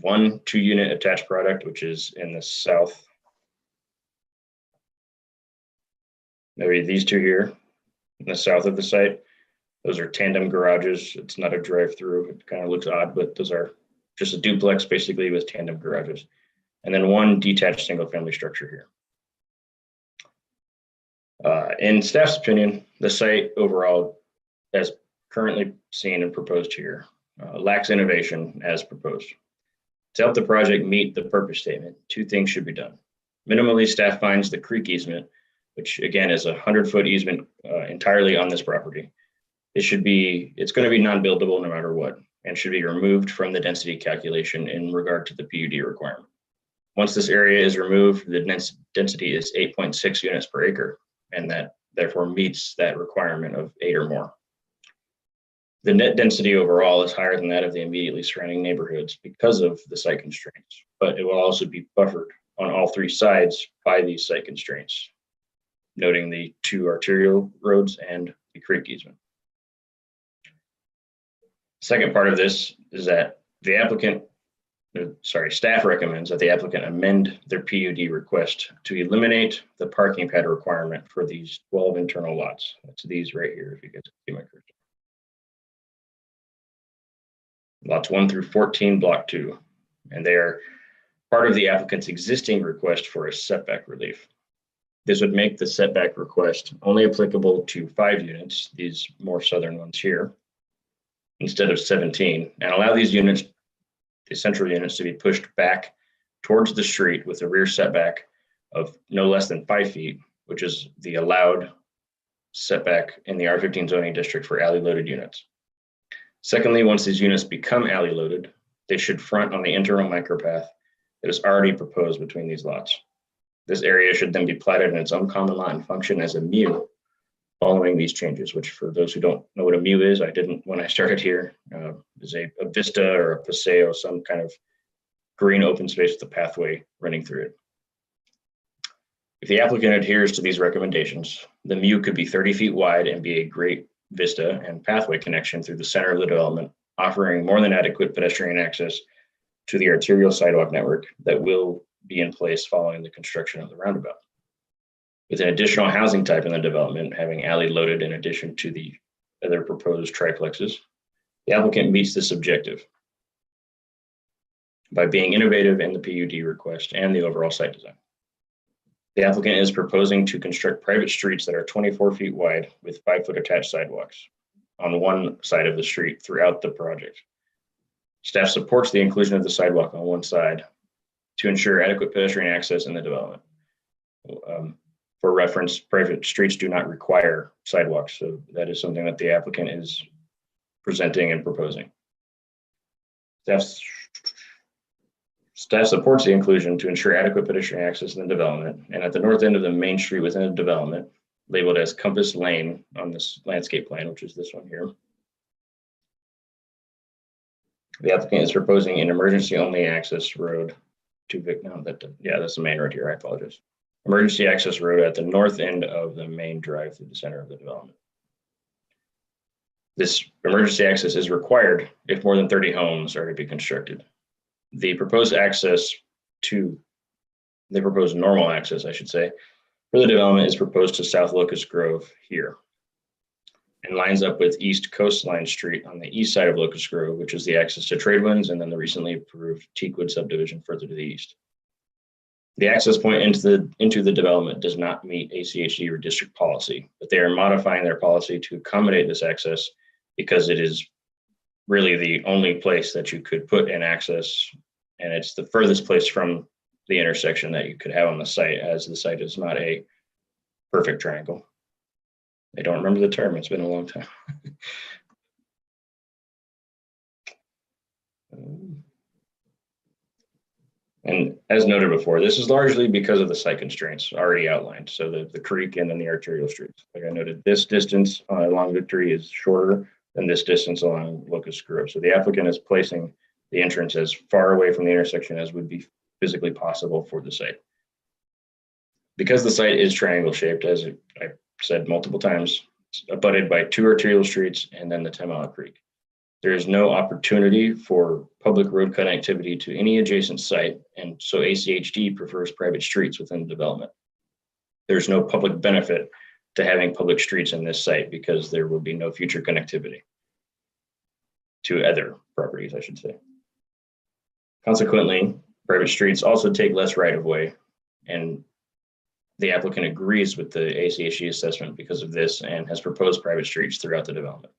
1 2-unit attached product, which is in the south. Maybe these two here in the south of the site. Those are tandem garages. It's not a drive-through. It kind of looks odd, but those are just a duplex basically with tandem garages. And then 1 detached single-family structure here. In staff's opinion, the site overall, as currently seen and proposed here, lacks innovation as proposed. To help the project meet the purpose statement, 2 things should be done. Minimally, staff finds the creek easement, which again is a 100-foot easement entirely on this property. It's going to be non-buildable no matter what, and should be removed from the density calculation in regard to the PUD requirement. Once this area is removed, the density is 8.6 units per acre, and that therefore meets that requirement of 8 or more. The net density overall is higher than that of the immediately surrounding neighborhoods because of the site constraints, but it will also be buffered on all 3 sides by these site constraints, noting the 2 arterial roads and the creek easement. Second part of this is that staff recommends that the applicant amend their PUD request to eliminate the parking pad requirement for these 12 internal lots. That's these right here, if you guys see my cursor. Lots 1 through 14, block 2, and they are part of the applicant's existing request for a setback relief. This would make the setback request only applicable to 5 units, these more southern ones here, instead of 17, and allow these units, the central units, to be pushed back towards the street with a rear setback of no less than 5 feet, which is the allowed setback in the R15 zoning district for alley loaded units. Secondly, once these units become alley loaded, they should front on the internal micropath that is already proposed between these lots. This area should then be platted in its own common lot and function as a MU following these changes, which for those who don't know what a MU is, I didn't when I started here, is a vista or a paseo, some kind of green open space with a pathway running through it. If the applicant adheres to these recommendations, the MU could be 30 feet wide and be a great vista and pathway connection through the center of the development, offering more than adequate pedestrian access to the arterial sidewalk network that will be in place following the construction of the roundabout. With an additional housing type in the development, having alley loaded in addition to the other proposed triplexes, the applicant meets this objective by being innovative in the PUD request and the overall site design. The applicant is proposing to construct private streets that are 24 feet wide with 5-foot attached sidewalks on one side of the street throughout the project. Staff supports the inclusion of the sidewalk on one side to ensure adequate pedestrian access in the development. For reference, private streets do not require sidewalks, so that is something that the applicant is presenting and proposing. Staff supports the inclusion to ensure adequate pedestrian access in the development, and at the north end of the main street within the development, labeled as Compass Lane on this landscape plan, which is this one here, the applicant is proposing an emergency-only access road to that's the main road here. I apologize. Emergency access road at the north end of the main drive through the center of the development. This emergency access is required if more than 30 homes are to be constructed. The proposed normal access, I should say, for the development is proposed to South Locust Grove here and lines up with East Coastline Street on the east side of Locust Grove, which is the access to Tradewinds, and then the recently approved Teakwood subdivision further to the east. The access point into the development does not meet ACHD or district policy, but they are modifying their policy to accommodate this access because it is really the only place that you could put an access, and it's the furthest place from the intersection that you could have on the site, as the site is not a perfect triangle. I don't remember the term, it's been a long time. And as noted before, this is largely because of the site constraints already outlined. So the creek and then the arterial streets. Like I noted, this distance along Victory is shorter than this distance along Locust Grove. So the applicant is placing the entrance as far away from the intersection as would be physically possible for the site. Because the site is triangle shaped, as I said multiple times, it's abutted by 2 arterial streets and then the 10-mile creek. There is no opportunity for public road connectivity to any adjacent site, and so ACHD prefers private streets within the development. There's no public benefit to having public streets in this site because there will be no future connectivity to other properties, I should say. Consequently, private streets also take less right-of-way, and the applicant agrees with the ACHD assessment because of this and has proposed private streets throughout the development.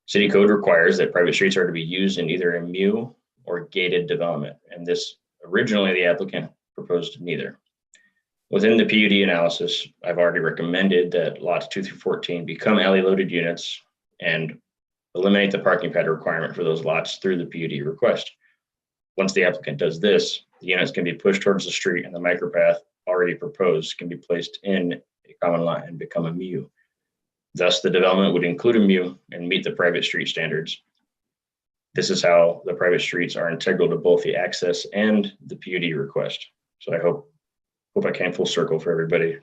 City code requires that private streets are to be used in either a MU or gated development, and this originally the applicant proposed neither. Within the PUD analysis, I've already recommended that lots 2 through 14 become alley loaded units and eliminate the parking pad requirement for those lots through the PUD request. Once the applicant does this, the units can be pushed towards the street and the micropath already proposed can be placed in a common lot and become a MU. Thus, the development would include a MU and meet the private street standards. This is how the private streets are integral to both the access and the PUD request. So I hope I came full circle for everybody.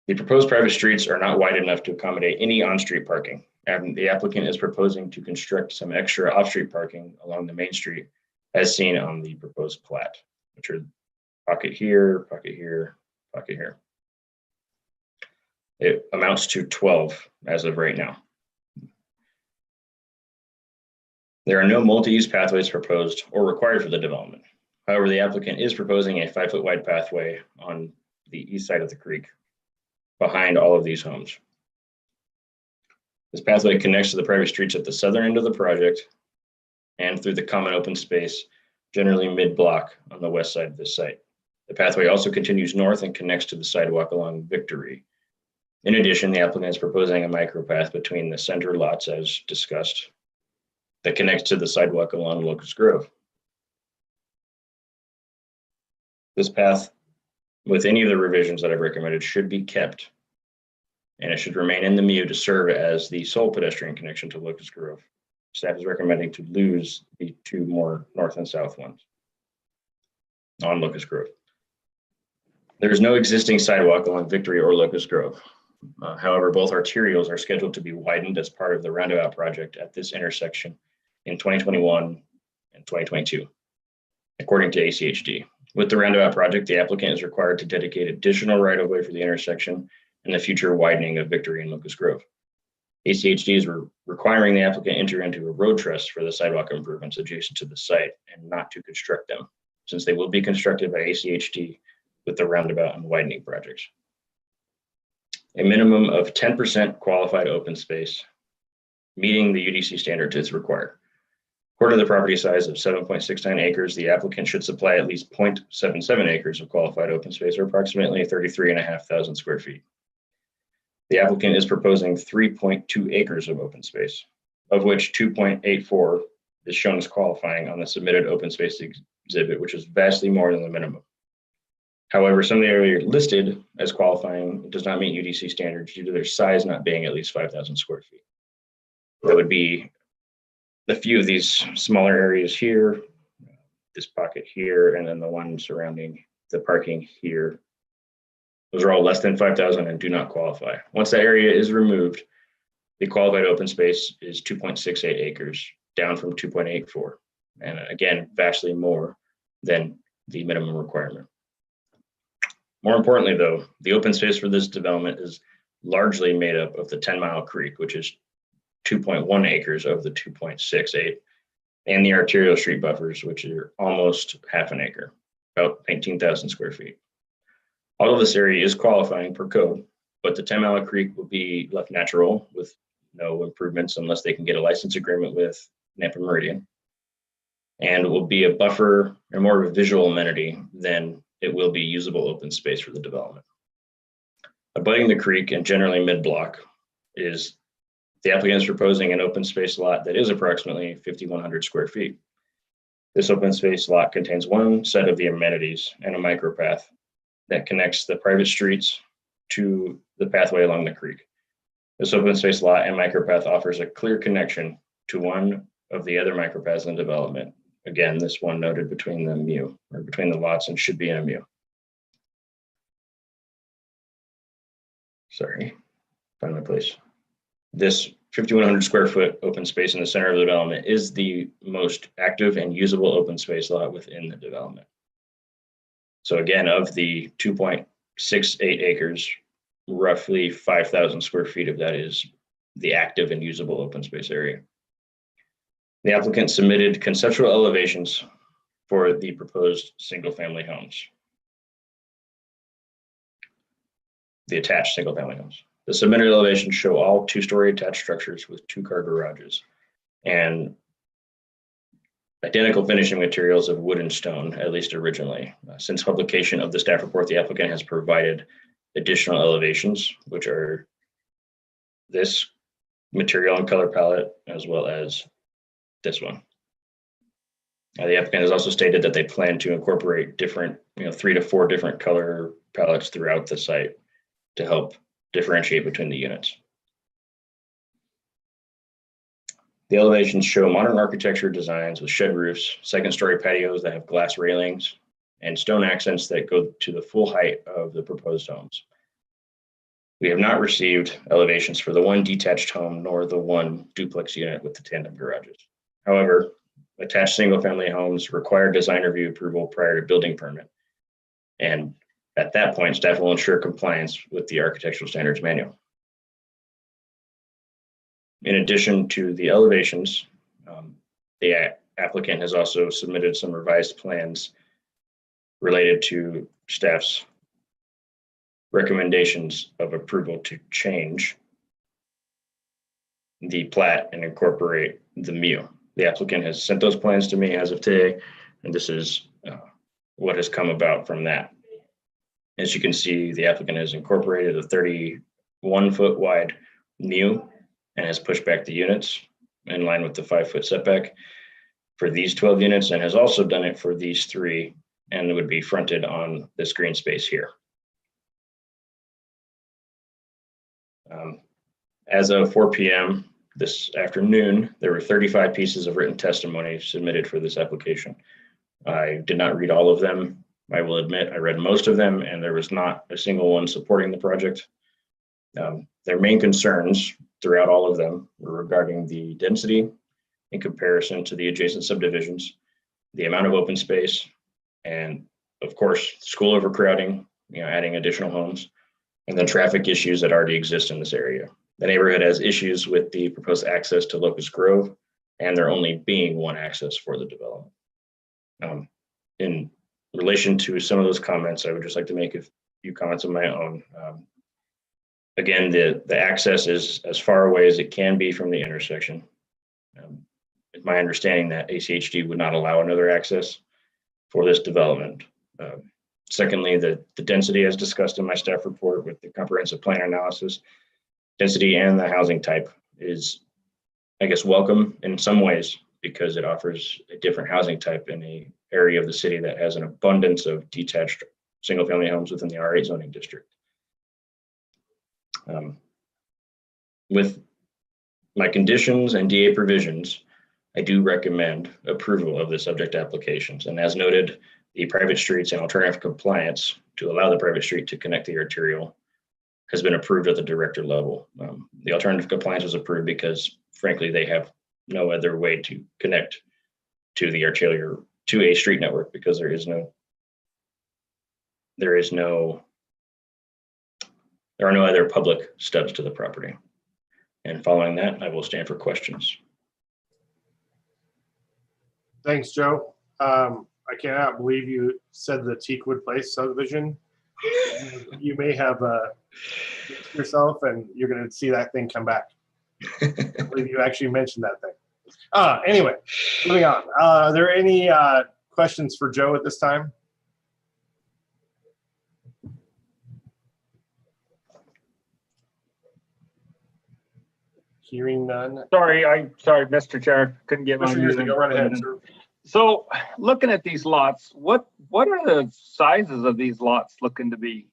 The proposed private streets are not wide enough to accommodate any on-street parking. And the applicant is proposing to construct some extra off-street parking along the main street as seen on the proposed plat, which are pocket here, pocket here, pocket here. It amounts to 12 as of right now. There are no multi-use pathways proposed or required for the development. However, the applicant is proposing a 5-foot wide pathway on the east side of the creek behind all of these homes. This pathway connects to the private streets at the southern end of the project and through the common open space, generally mid-block on the west side of this site. The pathway also continues north and connects to the sidewalk along Victory. In addition, the applicant is proposing a micropath between the center lots as discussed that connects to the sidewalk along Locust Grove. This path, with any of the revisions that I've recommended, should be kept, and it should remain in the MU to serve as the sole pedestrian connection to Locust Grove. Staff is recommending to lose the 2 more north and south ones on Locust Grove. There is no existing sidewalk along Victory or Locust Grove. However, both arterials are scheduled to be widened as part of the roundabout project at this intersection in 2021 and 2022, according to ACHD. With the roundabout project, the applicant is required to dedicate additional right-of-way for the intersection and the future widening of Victory and Locust Grove. ACHD is requiring the applicant enter into a road trust for the sidewalk improvements adjacent to the site and not to construct them, since they will be constructed by ACHD with the roundabout and widening projects. A minimum of 10% qualified open space, meeting the UDC standards is required. According to the property size of 7.69 acres, the applicant should supply at least 0.77 acres of qualified open space, or approximately 33,500 square feet. The applicant is proposing 3.2 acres of open space, of which 2.84 is shown as qualifying on the submitted open space exhibit, which is vastly more than the minimum. However, some of the area listed as qualifying does not meet UDC standards due to their size not being at least 5,000 square feet. That would be a few of these smaller areas here, this pocket here, and then the one surrounding the parking here. Those are all less than 5,000 and do not qualify. Once that area is removed, the qualified open space is 2.68 acres, down from 2.84. And again, vastly more than the minimum requirement. More importantly, though, the open space for this development is largely made up of the 10-mile creek, which is 2.1 acres of the 2.68, and the arterial street buffers, which are almost half an acre. about 19,000 square feet. All of this area is qualifying per code, but the 10 Mile Creek will be left natural with no improvements unless they can get a license agreement with Nampa Meridian. And it will be a buffer and more of a visual amenity than it will be usable open space for the development. Abutting the creek and generally mid-block is the applicant is proposing an open space lot that is approximately 5,100 square feet. This open space lot contains one set of the amenities and a micropath that connects the private streets to the pathway along the creek. This open space lot and micropath offers a clear connection to one of the other micropaths in development. Again, this one noted between the MU, or between the lots, and should be in a MU. Sorry, find my place. This 5,100 square foot open space in the center of the development is the most active and usable open space lot within the development. So again, of the 2.68 acres, roughly 5,000 square feet of that is the active and usable open space area. The applicant submitted conceptual elevations for the proposed single-family homes. The attached single-family homes. The submitted elevations show all two-story attached structures with two-car garages and identical finishing materials of wood and stone, at least originally. Since publication of the staff report, the applicant has provided additional elevations, which are this material and color palette, as well as this one. The applicant has also stated that they plan to incorporate different, 3 to 4 different color palettes throughout the site to help differentiate between the units. The elevations show modern architecture designs with shed roofs, second-story patios that have glass railings, and stone accents that go to the full height of the proposed homes. We have not received elevations for the one detached home nor the one duplex unit with the tandem garages. However, attached single-family homes require design review approval prior to building permit. And at that point, staff will ensure compliance with the Architectural Standards Manual. In addition to the elevations, the applicant has also submitted some revised plans related to staff's recommendations of approval to change the plat and incorporate the MU. The applicant has sent those plans to me as of today, and this is what has come about from that. As you can see, the applicant has incorporated a 31-foot wide MU and has pushed back the units in line with the 5-foot setback for these 12 units, and has also done it for these 3, and it would be fronted on this green space here. As of 4 p.m. this afternoon, there were 35 pieces of written testimony submitted for this application. I did not read all of them. I will admit I read most of them, and there was not a single one supporting the project. Their main concerns throughout all of them were regarding the density in comparison to the adjacent subdivisions, the amount of open space, and of course, school overcrowding, adding additional homes, and then traffic issues that already exist in this area. The neighborhood has issues with the proposed access to Locust Grove, and there only being one access for the development. In relation to some of those comments, I would just like to make a few comments of my own. Again, the access is as far away as it can be from the intersection. It's my understanding that ACHD would not allow another access for this development. Secondly, the density as discussed in my staff report with the comprehensive plan analysis, density and the housing type is, I guess, welcome in some ways because it offers a different housing type in an area of the city that has an abundance of detached single-family homes within the R8 zoning district. With my conditions and DA provisions, I do recommend approval of the subject applications. And as noted, the private streets and alternative compliance to allow the private street to connect the arterial has been approved at the director level. The alternative compliance was approved because frankly, they have no other way to connect to the arterial, to a street network, because there are no other public stubs to the property. And following that, I will stand for questions. Thanks, Joe. I cannot believe you said the Teakwood Place subdivision. You may have jinxed yourself, and you're going to see that thing come back. I believe you actually mentioned that thing. Anyway, moving on. Are there any questions for Joe at this time? Hearing none. Sorry, Mr. Chair, couldn't get my. Commissioner Usually, go right ahead, sir. So looking at these lots, what are the sizes of these lots looking to be?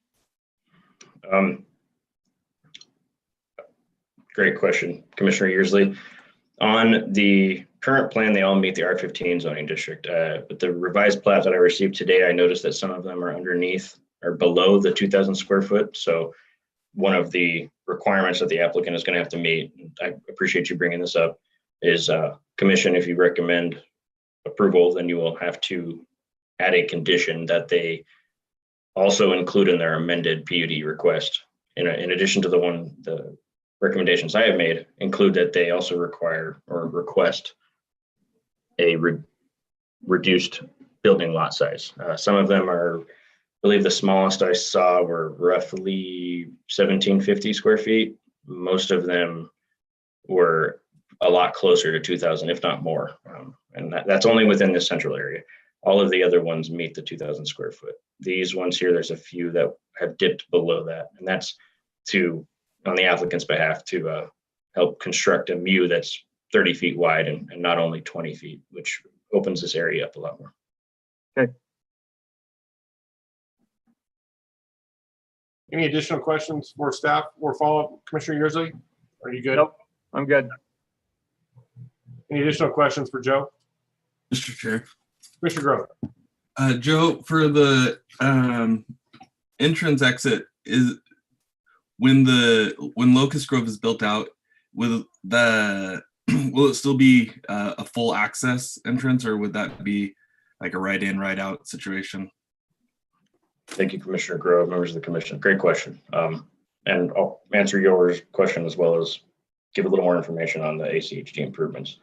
Great question, Commissioner Yearsley. On the current plan, they all meet the R15 zoning district. But the revised plat that I received today, I noticed that some of them are underneath or below the 2,000 square foot. So one of the requirements that the applicant is going to have to meet, I appreciate you bringing this up, is commission, if you recommend approval, then you will have to add a condition that they also include in their amended PUD request. In addition to the recommendations I have made, include that they also require or request a reduced building lot size. Some of them are, I believe the smallest I saw were roughly 1,750 square feet. Most of them were a lot closer to 2,000, if not more. And that's only within the central area. All of the other ones meet the 2,000 square foot. These ones here, there's a few that have dipped below that. And that's on the applicant's behalf to help construct a MU that's 30 feet wide and not only 20 feet, which opens this area up a lot more. Okay. Any additional questions for staff or follow-up, Commissioner Yearsley? Are you good? Nope, I'm good. Any additional questions for Joe? Mr. Chair. Commissioner Grove. Joe, for the entrance exit, is when Locust Grove is built out, will it still be a full access entrance, or would that be like a right in, right out situation? Thank you, Commissioner Grove, members of the commission. Great question. And I'll answer your question as well as give a little more information on the ACHD improvements.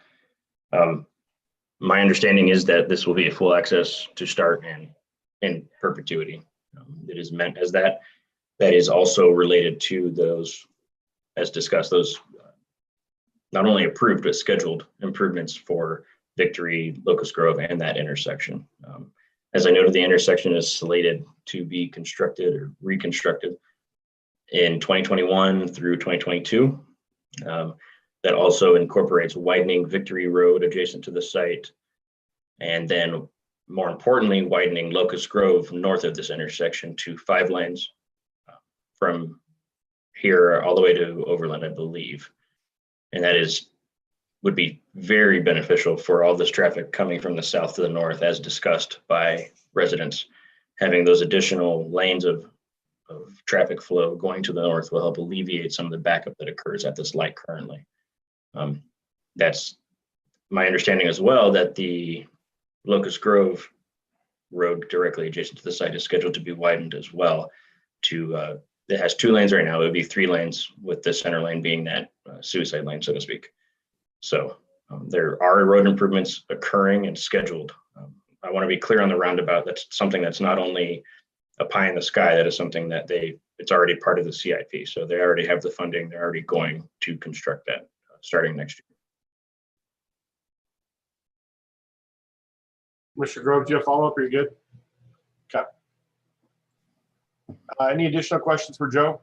My understanding is that this will be a full access to start and in perpetuity. It is meant as that. That is also related to those, as discussed, those not only approved but scheduled improvements for Victory, Locust Grove, and that intersection. As I noted, the intersection is slated to be constructed or reconstructed in 2021 through 2022. That also incorporates widening Victory Road adjacent to the site, and then more importantly, widening Locust Grove north of this intersection to 5 lanes from here all the way to Overland, I believe. And that would be very beneficial for all this traffic coming from the south to the north, as discussed by residents. Having those additional lanes of traffic flow going to the north will help alleviate some of the backup that occurs at this light currently. That's my understanding as well, that the Locust Grove road directly adjacent to the site is scheduled to be widened as well. It has 2 lanes right now. It would be 3 lanes, with the center lane being that suicide lane, so to speak. So there are road improvements occurring and scheduled. I want to be clear on the roundabout. That's something that's not only a pie in the sky. That is something that it's already part of the CIP. So they already have the funding. They're already going to construct that starting next year. Mr. Grove, do you have follow-up? Are you good? Okay. Any additional questions for Joe?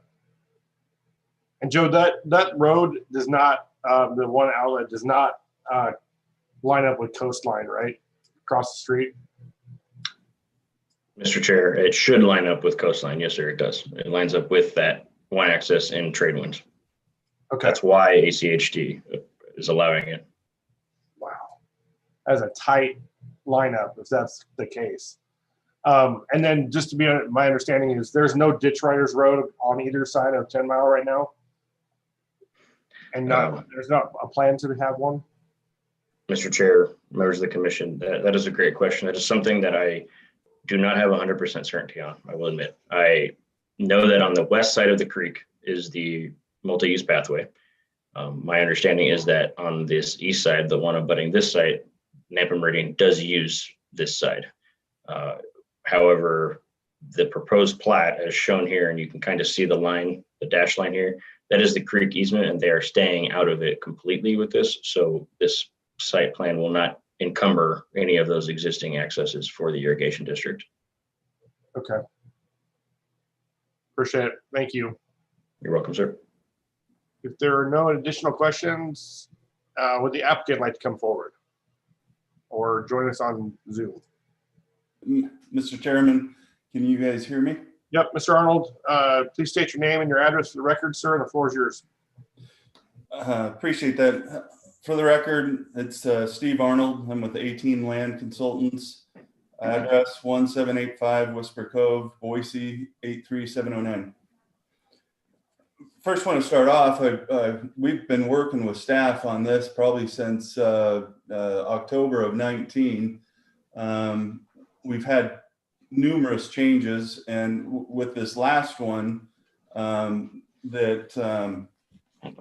And Joe, that road does not, the one outlet does not line up with Coastline, right? Across the street? Mr. Chair, it should line up with Coastline. Yes, sir, it does. It lines up with that one access in trade winds. Okay. That's why ACHD is allowing it. Wow. As a tight lineup, if that's the case. And then just to be, my understanding is there's no ditch riders road on either side of 10 Mile right now. And there's not a plan to have one? Mr. Chair, members of the commission, that is a great question. That is something that I do not have 100% certainty on, I will admit. I know that on the west side of the creek is the multi-use pathway. My understanding is that on this east side, the one abutting this site, Nampa Meridian does use this side. However, the proposed plat as shown here, and you can kind of see the line, the dash line here, that is the creek easement, and they are staying out of it completely with this. So this site plan will not encumber any of those existing accesses for the irrigation district. Okay. Appreciate it. Thank you. You're welcome, sir. If there are no additional questions, would the applicant like to come forward or join us on Zoom? Mr. Chairman, can you guys hear me? Yep, Mr. Arnold, please state your name and your address for the record, sir, and the floor is yours. Appreciate that. For the record, it's Steve Arnold. I'm with 18 Land Consultants. Address 1785 Whisper Cove, Boise 83709. First, want to start off. We've been working with staff on this probably since October of 19. We've had numerous changes, and with this last one that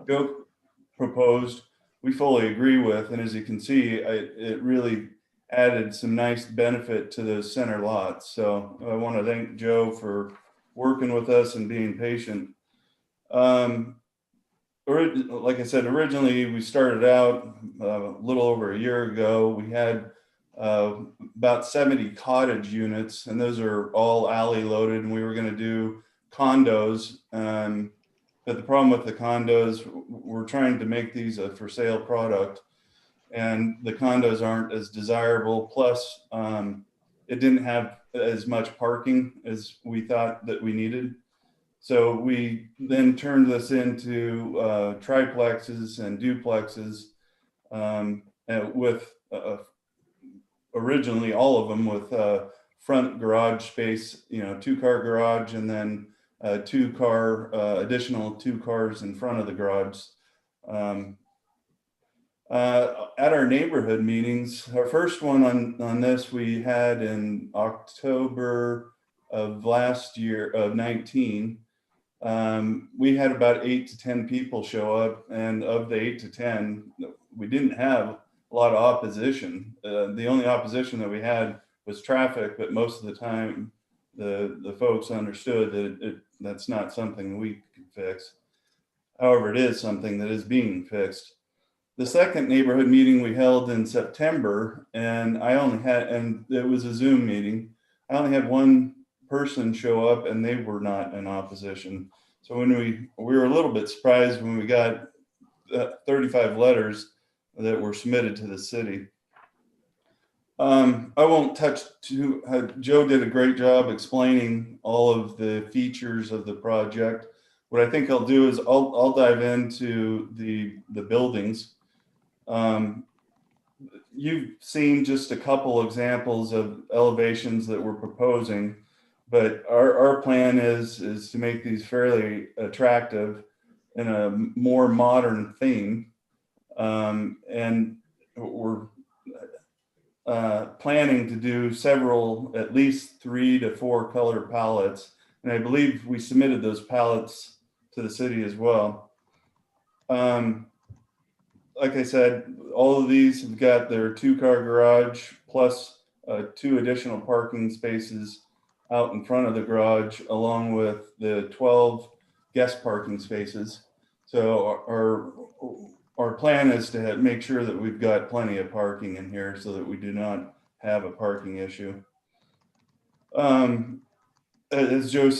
Joe proposed, we fully agree with. And as you can see, it really added some nice benefit to the center lots. So I want to thank Joe for working with us and being patient. Like I said, originally we started out a little over a year ago. We had about 70 cottage units, and those are all alley loaded, and we were going to do condos. But the problem with the condos, we're trying to make these a for sale product, and the condos aren't as desirable. Plus, it didn't have as much parking as we thought that we needed. So we then turned this into triplexes and duplexes, with originally all of them with front garage space, 2-car garage, and then additional 2 cars in front of the garage. At our neighborhood meetings, our first one on this we had in October of last year of 19. We had about 8 to 10 people show up, and of the 8 to 10, we didn't have a lot of opposition. The only opposition that we had was traffic, but most of the time the folks understood that that's not something we can fix. However, it is something that is being fixed. The second neighborhood meeting we held in September, and it was a Zoom meeting. I only had one person show up, and they were not in opposition. So when we were a little bit surprised when we got 35 letters that were submitted to the city. I won't touch Joe did a great job explaining all of the features of the project. What I think I'll do is I'll dive into the buildings. You've seen just a couple examples of elevations that we're proposing, but our plan is to make these fairly attractive in a more modern theme. And we're planning to do several, at least 3 to 4 color palettes. And I believe we submitted those palettes to the city as well. Like I said, all of these have got their 2-car garage plus 2 additional parking spaces out in front of the garage, along with the 12 guest parking spaces. So our plan is to make sure that we've got plenty of parking in here so that we do not have a parking issue. As Joe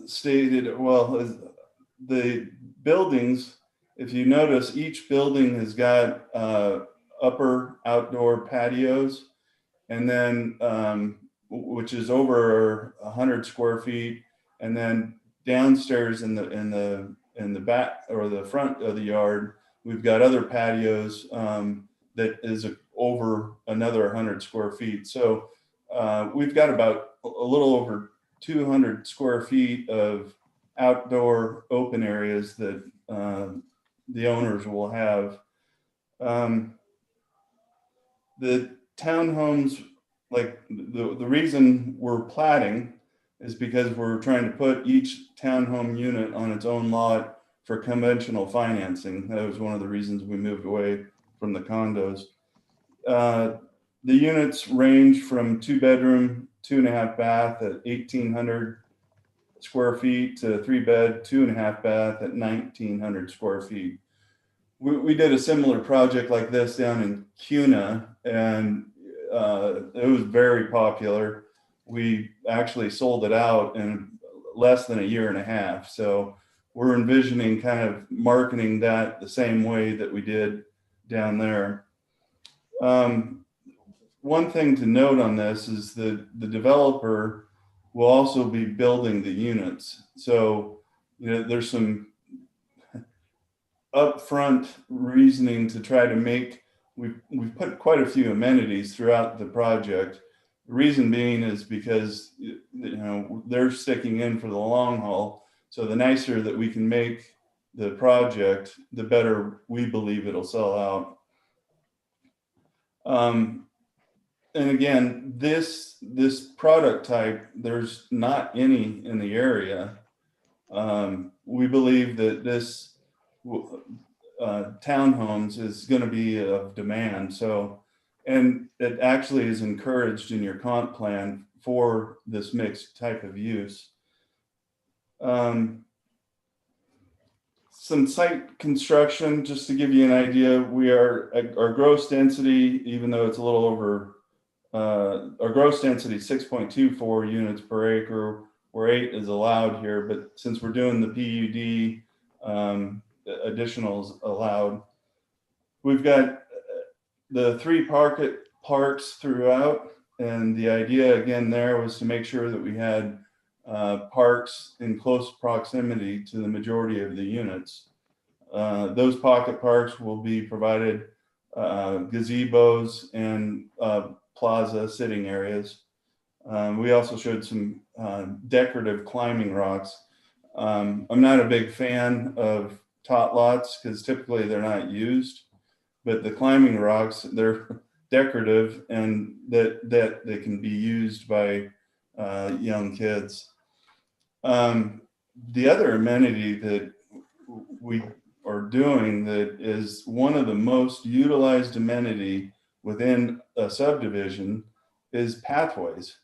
stated, the buildings, if you notice, each building has got upper outdoor patios, and then which is over 100 square feet, and then downstairs in the back or the front of the yard, we've got other patios that is over another 100 square feet. So we've got about a little over 200 square feet of outdoor open areas that the owners will have. The townhomes, like the reason we're platting is because we're trying to put each townhome unit on its own lot for conventional financing. That was one of the reasons we moved away from the condos. The units range from 2-bedroom 2.5 bath at 1,800 square feet to 3-bed, 2.5 bath at 1,900 square feet. We did a similar project like this down in Cuna, and it was very popular. We actually sold it out in less than a year and a half. So we're envisioning kind of marketing that the same way that we did down there. One thing to note on this is that the developer will also be building the units. So, you know, there's some upfront reasoning to try to make, we've put quite a few amenities throughout the project. The reason being is because, you know, they're sticking in for the long haul. So the nicer that we can make the project, the better we believe it'll sell out. And again, this product type, there's not any in the area. We believe that this townhomes is going to be of demand. So, and it actually is encouraged in your comp plan for this mixed type of use. Some site construction, just to give you an idea, our gross density, even though it's a little over, our gross density is 6.24 units per acre, where 8 is allowed here, but since we're doing the PUD, additionals allowed. We've got the 3 parks throughout, and the idea again there was to make sure that we had parks in close proximity to the majority of the units. Those pocket parks will be provided gazebos and plaza sitting areas. We also showed some decorative climbing rocks. I'm not a big fan of tot lots because typically they're not used, but the climbing rocks, they're decorative and that they can be used by young kids. The other amenity that we are doing that is one of the most utilized amenity within a subdivision is pathways.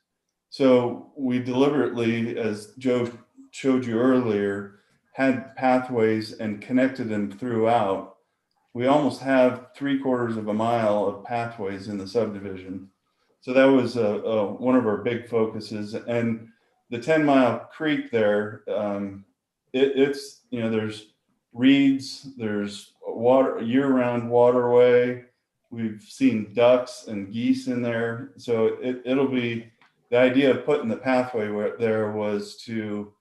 So we deliberately, as Joe showed you earlier, had pathways and connected them throughout. We almost have 3/4 of a mile of pathways in the subdivision. So that was one of our big focuses. And the 10-mile creek there, it's, you know, there's reeds, there's water, year-round waterway. We've seen ducks and geese in there. So it'll be, the idea of putting the pathway there was to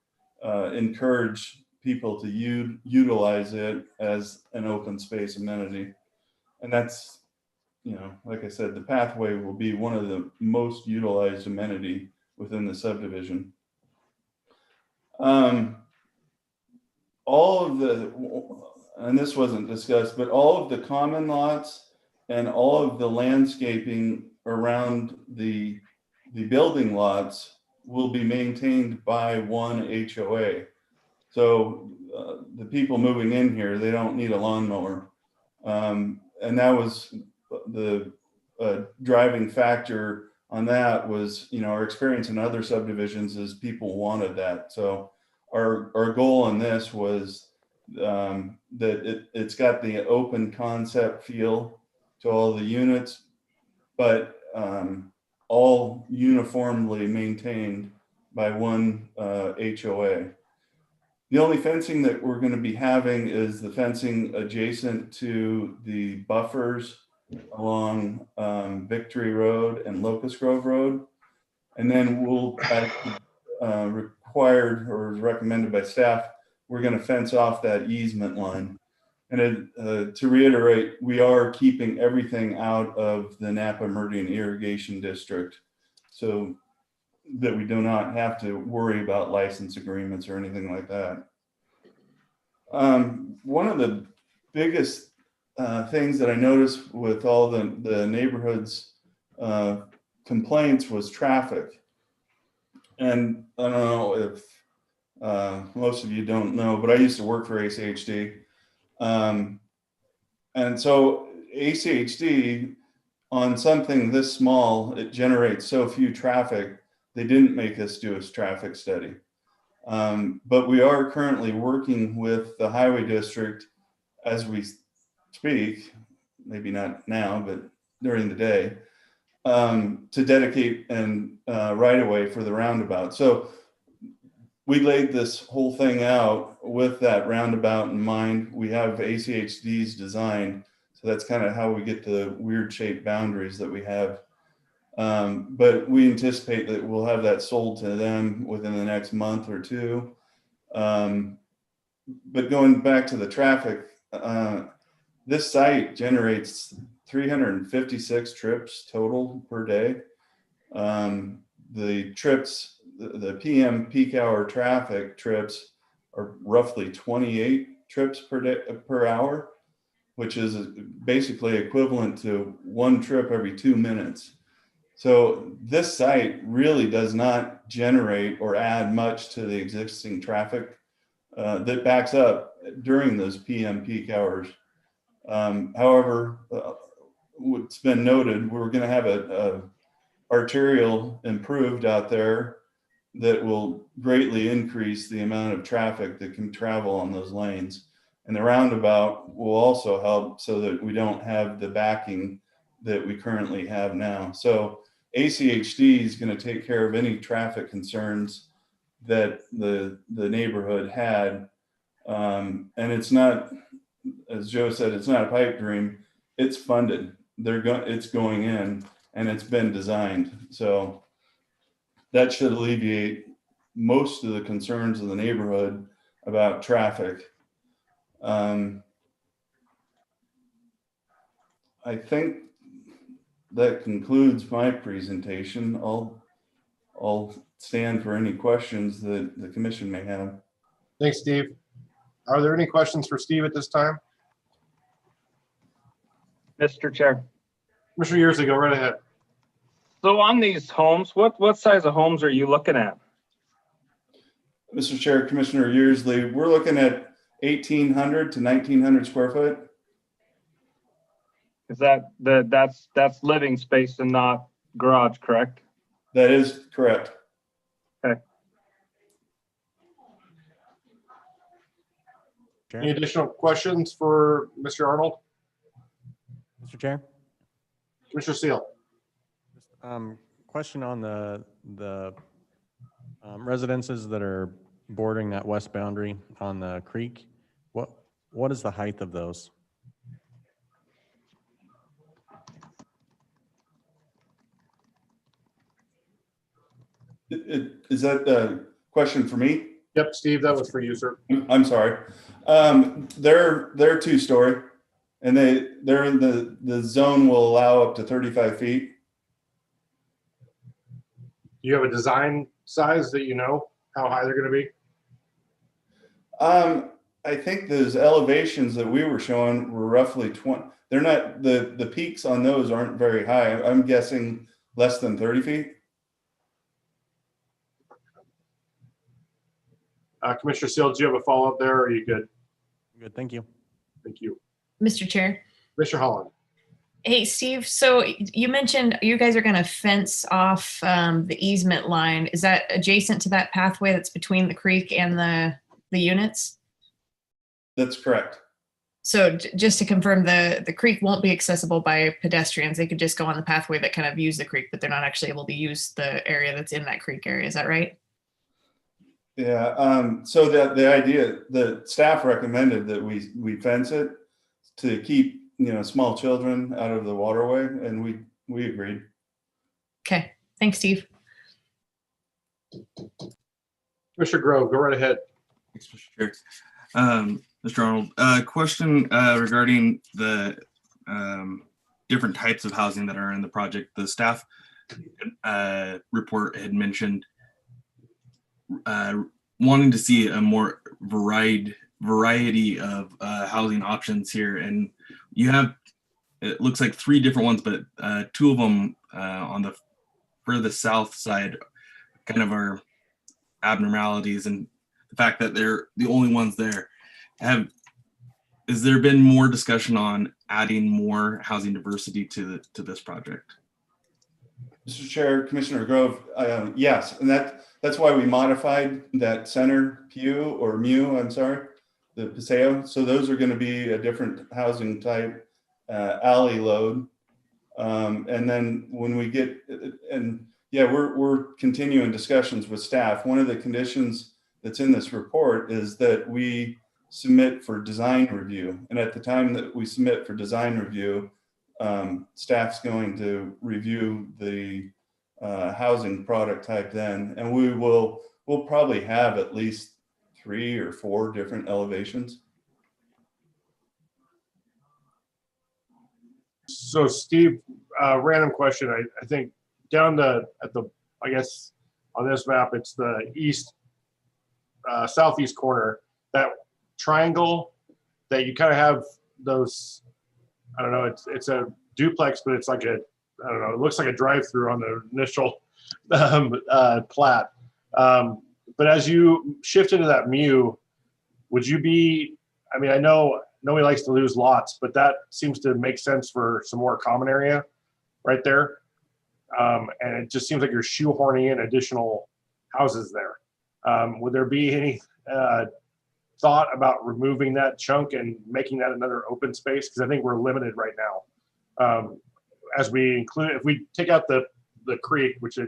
encourage people to utilize it as an open space amenity. And that's, you know, like I said, the pathway will be one of the most utilized amenity within the subdivision. All of the, and this wasn't discussed, but all of the common lots and all of the landscaping around the building lots will be maintained by one HOA. So the people moving in here, they don't need a lawnmower. And that was the driving factor on that was, you know, our experience in other subdivisions is people wanted that. So our goal on this was that it's got the open concept feel to all the units, but all uniformly maintained by one HOA. The only fencing that we're going to be having is the fencing adjacent to the buffers along Victory Road and Locust Grove Road. And then we'll, required or recommended by staff, we're going to fence off that easement line. And to reiterate, we are keeping everything out of the Napa Meridian Irrigation District so that we do not have to worry about license agreements or anything like that. One of the biggest things that I noticed with all the neighborhoods complaints was traffic. And I don't know if most of you don't know, but I used to work for ACHD. And so ACHD on something this small, it generates so few traffic they didn't make us do a traffic study. But we are currently working with the highway district as we speak, maybe not now, but during the day, to dedicate and right away for the roundabout. So we laid this whole thing out with that roundabout in mind. We have ACHDs designed, so that's kind of how we get the weird shaped boundaries that we have. But we anticipate that we'll have that sold to them within the next month or two. But going back to the traffic, this site generates 356 trips total per day. The trips, the PM peak hour traffic trips are roughly 28 trips per day per hour, which is basically equivalent to one trip every 2 minutes. So this site really does not generate or add much to the existing traffic that backs up during those PM peak hours. However, what's been noted, we're going to have a arterial improved out there that will greatly increase the amount of traffic that can travel on those lanes. And the roundabout will also help so that we don't have the backing that we currently have now. So ACHD is going to take care of any traffic concerns that the neighborhood had. And it's not, as Joe said, it's not a pipe dream. It's funded. It's going in and it's been designed. So that should alleviate most of the concerns of the neighborhood about traffic. I think that concludes my presentation. I'll stand for any questions that the commission may have. Thanks, Steve. Are there any questions for Steve at this time? Mr. Chair. Mr. Yearsley, go right ahead. So on these homes, what size of homes are you looking at? Mr. Chair, Commissioner Yearsley, we're looking at 1,800 to 1,900 square foot. Is that's living space and not garage, correct? That is correct. Okay. Any additional questions for Mr. Arnold? Mr. Chair? Commissioner Seal. Question on the residences that are bordering that west boundary on the creek. What is the height of those? Is that a question for me? Yep, Steve, that was for you, sir. I'm sorry. They're 2-story, and they're in the zone will allow up to 35 feet. Do you have a design size that you know how high they're going to be? I think those elevations that we were showing were roughly 20. They're not, the peaks on those aren't very high. I'm guessing less than 30 feet. Commissioner Seal, do you have a follow-up there, or are you good? Good, thank you. Thank you. Mr. Chair. Mr. Holland. Hey, Steve, so you mentioned you guys are going to fence off the easement line. Is that adjacent to that pathway that's between the creek and the units? That's correct. So just to confirm, the creek won't be accessible by pedestrians. They could just go on the pathway that kind of use the creek, but they're not actually able to use the area that's in that creek area. Is that right? Yeah, so the idea, the staff recommended that we fence it to keep, small children out of the waterway, and we agreed. Okay, thanks, Steve. Mr. Grove, go right ahead. Thanks, Mr. Chair. Mr. Arnold, question regarding the different types of housing that are in the project. The staff report had mentioned wanting to see a more variety of housing options here, and you have, it looks like 3 different ones, but 2 of them on the further south side kind of are abnormalities, and the fact that they're the only ones there. Has there been more discussion on adding more housing diversity to this project? Mr. Chair, Commissioner Grove, yes, and that's why we modified that center pew or mu, I'm sorry, the paseo. So those are going to be a different housing type, alley load. And then when we get, and yeah, we're continuing discussions with staff. One of the conditions that's in this report is that we submit for design review. And at the time that we submit for design review, staff's going to review the housing product type then, and we'll probably have at least 3 or 4 different elevations. So Steve, random question. I think down I guess on this map, it's the east, southeast corner, that triangle that you kind of have those, I don't know, it's a duplex, but it's like a, I don't know, it looks like a drive-through on the initial plat. But as you shift into that mu, would you be, I mean, I know nobody likes to lose lots, but that seems to make sense for some more common area right there. And it just seems like you're shoehorning in additional houses there. Would there be any thought about removing that chunk and making that another open space? Because I think we're limited right now. As we include, if we take out the creek, which I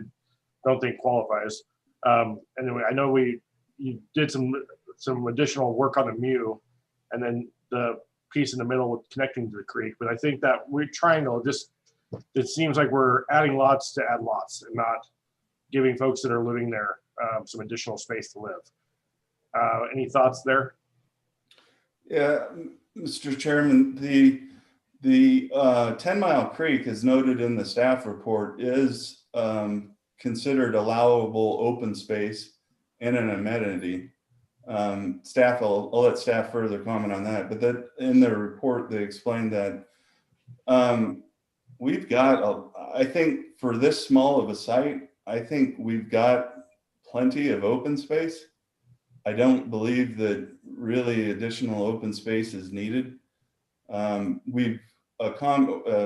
don't think qualifies, and then I know you did some additional work on the mu, and then the piece in the middle with connecting to the creek. But I think that weird triangle it seems like we're adding lots to add lots and not giving folks that are living there some additional space to live. Any thoughts there? Yeah, Mr. Chairman, the 10 Mile Creek, as noted in the staff report, is considered allowable open space and an amenity. Staff, I'll let staff further comment on that, but that in their report, they explained that we've got, I think for this small of a site, I think we've got plenty of open space. I don't believe that really additional open space is needed.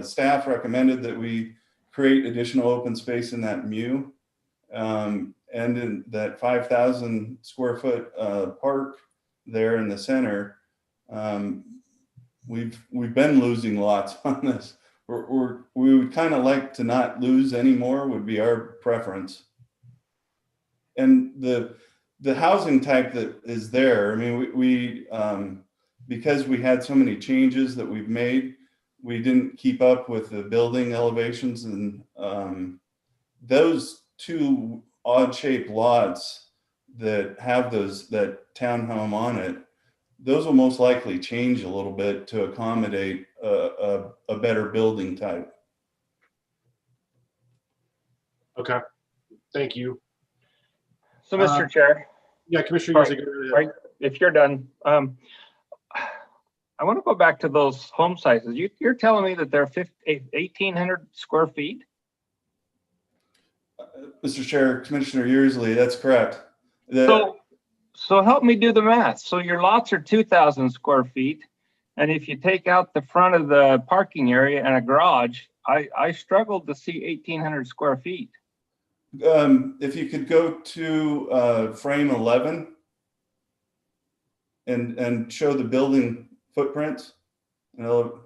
Staff recommended that we create additional open space in that mu, and in that 5,000 square foot park there in the center. We've been losing lots on this. We would kind of like to not lose anymore, would be our preference. And the housing type that is there, I mean, we because we had so many changes that we've made, we didn't keep up with the building elevations, and those 2 odd shaped lots that have that townhome on it, those will most likely change a little bit to accommodate a better building type. Okay, thank you. So, Mr. Chair. Yeah, Commissioner. Right, if you're done, I want to go back to those home sizes. You're telling me that they're 1,800 square feet? Mr. Chair, Commissioner Yearsley, that's correct. So help me do the math. So your lots are 2,000 square feet. And if you take out the front of the parking area and a garage, I struggled to see 1,800 square feet. If you could go to frame 11 and show the building footprints. So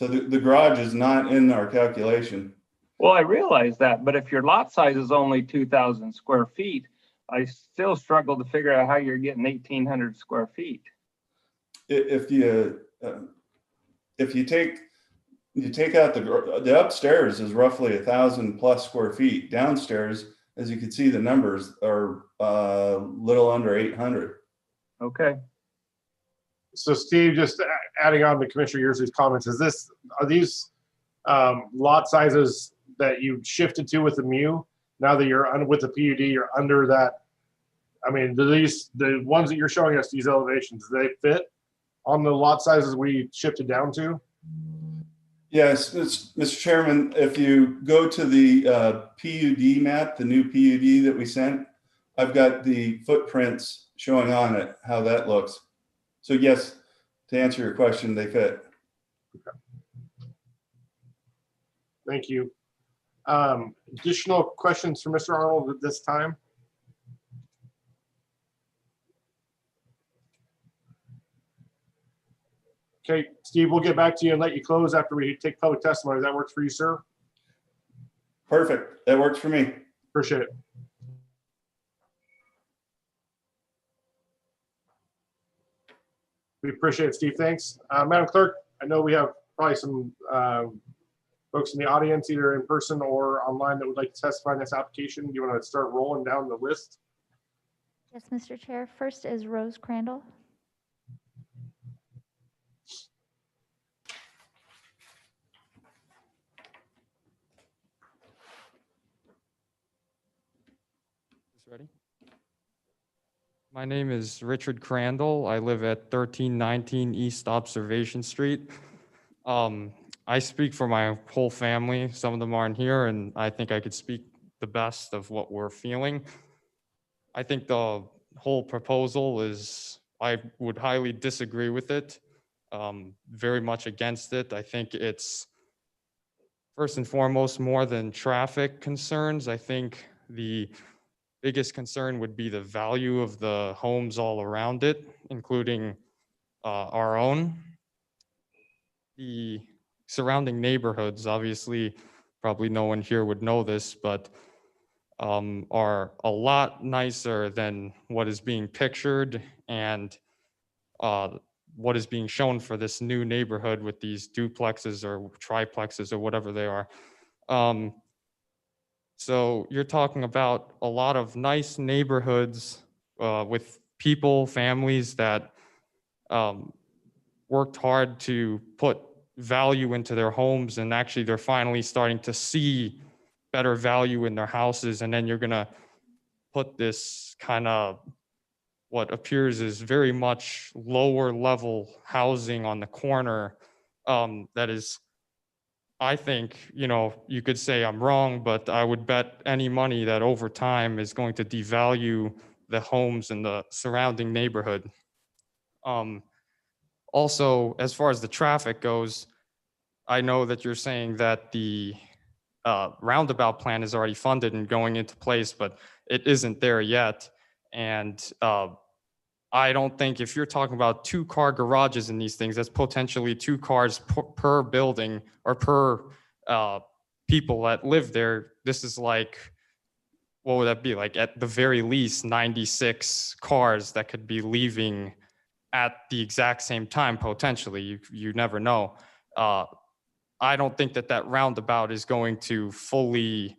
the garage is not in our calculation. Well, I realize that, but if your lot size is only 2,000 square feet, I still struggle to figure out how you're getting 1,800 square feet. If you take out the upstairs is roughly 1,000 plus square feet. Downstairs, as you can see, the numbers are a little under 800. Okay. So Steve, just adding on to Commissioner Yearsley's comments, are these lot sizes that you shifted to with the mu? Now that you're with the PUD, you're under that. I mean, the ones that you're showing us, these elevations, do they fit on the lot sizes we shifted down to? Yes, Mr. Chairman, if you go to the PUD map, the new PUD that we sent, I've got the footprints showing on it, how that looks. So yes, to answer your question, they fit. Okay. Thank you. Additional questions for Mr. Arnold at this time? Okay, Steve, we'll get back to you and let you close after we take public testimony. That works for you, sir? Perfect. That works for me. Appreciate it. We appreciate it, Steve. Thanks. Madam Clerk, I know we have probably some folks in the audience, either in person or online, that would like to testify in this application. Do you want to start rolling down the list? Yes, Mr. Chair. First is Rose Crandall. Ready? My name is Richard Crandall. I live at 1319 East Observation Street. I speak for my whole family. Some of them aren't here, and I think I could speak the best of what we're feeling. I think the whole proposal is, I would highly disagree with it, very much against it. I think it's, first and foremost, more than traffic concerns. I think the biggest concern would be the value of the homes all around it, including our own. The surrounding neighborhoods, obviously, probably no one here would know this, but are a lot nicer than what is being pictured and what is being shown for this new neighborhood with these duplexes or triplexes or whatever they are. So you're talking about a lot of nice neighborhoods with people, families that worked hard to put value into their homes, and actually they're finally starting to see better value in their houses. And then you're gonna put this kind of what appears as very much lower level housing on the corner that is, I think, you know, you could say I'm wrong, but I would bet any money that over time is going to devalue the homes in the surrounding neighborhood. Also, as far as the traffic goes, I know that you're saying that the roundabout plan is already funded and going into place, but it isn't there yet. And I don't think, if you're talking about 2-car garages in these things, that's potentially 2 cars per building or per people that live there. This is like, what would that be? Like at the very least 96 cars that could be leaving at the exact same time, potentially. You never know. I don't think that that roundabout is going to fully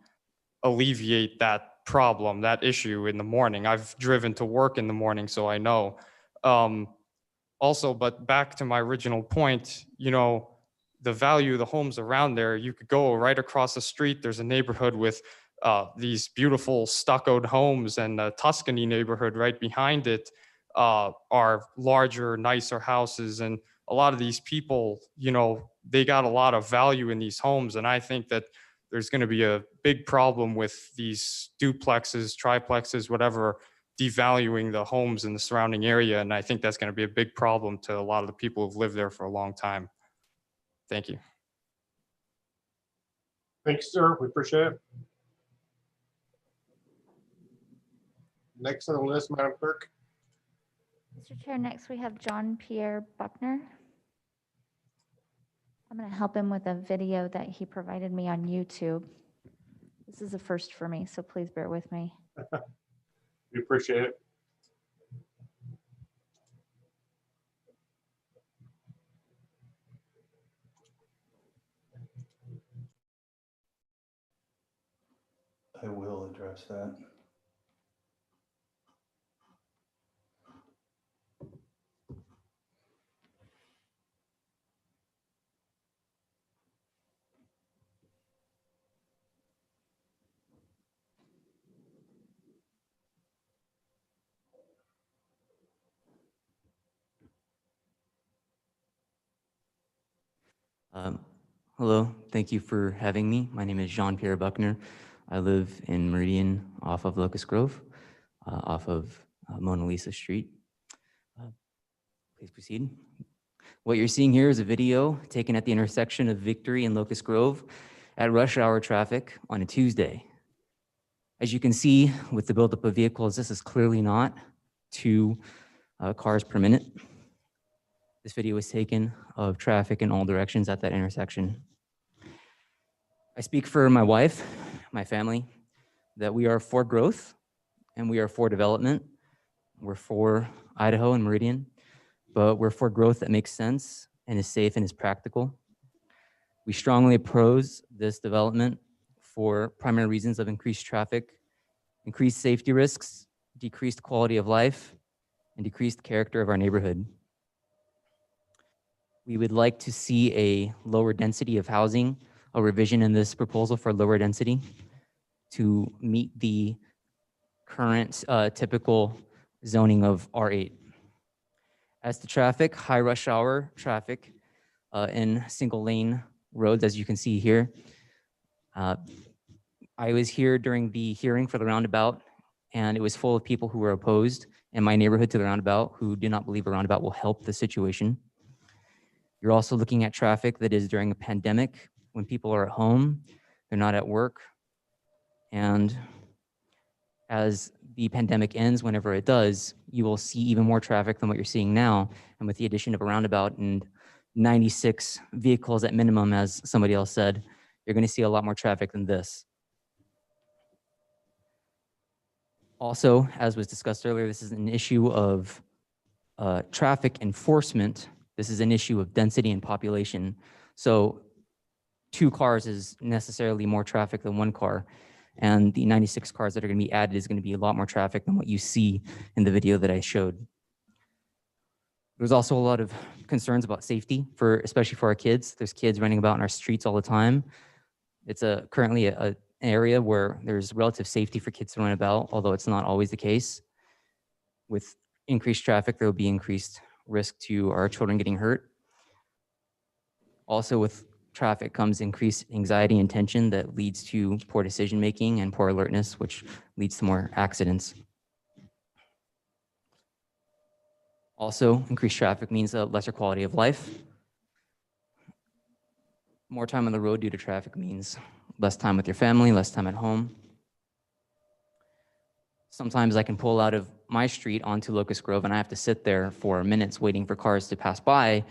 alleviate that problem, that issue in the morning. I've driven to work in the morning, so I know. Also, but back to my original point, you know, the value of the homes around there, you could go right across the street. There's a neighborhood with these beautiful stuccoed homes, and the Tuscany neighborhood right behind it are larger, nicer houses. And a lot of these people, you know, they got a lot of value in these homes. And I think that there's going to be a big problem with these duplexes, triplexes, whatever, devaluing the homes in the surrounding area. And I think that's going to be a big problem to a lot of the people who've lived there for a long time. Thank you. Thanks, sir. We appreciate it. Next on the list, Madam Clerk. Mr. Chair, next we have John Pierre Buckner. I'm going to help him with a video that he provided me on YouTube. This is a first for me, so please bear with me. We appreciate it. I will address that. Hello, thank you for having me. My name is Jean-Pierre Buckner. I live in Meridian off of Locust Grove, off of Mona Lisa Street. Please proceed. What you're seeing here is a video taken at the intersection of Victory and Locust Grove. at rush hour traffic on a Tuesday. As you can see with the buildup of vehicles, this is clearly not 2 cars per minute. This video was taken of traffic in all directions at that intersection. I speak for my wife, my family, that we are for growth and we are for development. We're for Idaho and Meridian, but we're for growth that makes sense and is safe and is practical. We strongly oppose this development for primary reasons of increased traffic, increased safety risks, decreased quality of life, and decreased character of our neighborhood. We would like to see a lower density of housing, a revision in this proposal for lower density to meet the current typical zoning of R8. As to traffic, high rush hour traffic in single lane roads, as you can see here. I was here during the hearing for the roundabout, and it was full of people who were opposed in my neighborhood to the roundabout, who do not believe a roundabout will help the situation. You're also looking at traffic that is during a pandemic, when people are at home, they're not at work. And as the pandemic ends, whenever it does, you will see even more traffic than what you're seeing now. And with the addition of a roundabout and 96 vehicles at minimum, as somebody else said, you're going to see a lot more traffic than this. Also, as was discussed earlier, this is an issue of traffic enforcement. This is an issue of density and population. So 2 cars is necessarily more traffic than 1 car. And the 96 cars that are going to be added is going to be a lot more traffic than what you see in the video that I showed. There's also a lot of concerns about safety, especially for our kids. There's kids running about in our streets all the time. It's currently an area where there's relative safety for kids to run about, although it's not always the case. With increased traffic, there will be increased risk to our children getting hurt. Also, with traffic comes increased anxiety and tension that leads to poor decision-making and poor alertness, which leads to more accidents. Also, increased traffic means a lesser quality of life. More time on the road due to traffic means less time with your family, less time at home. Sometimes I can pull out of my street onto Locust Grove and I have to sit there for minutes waiting for cars to pass by.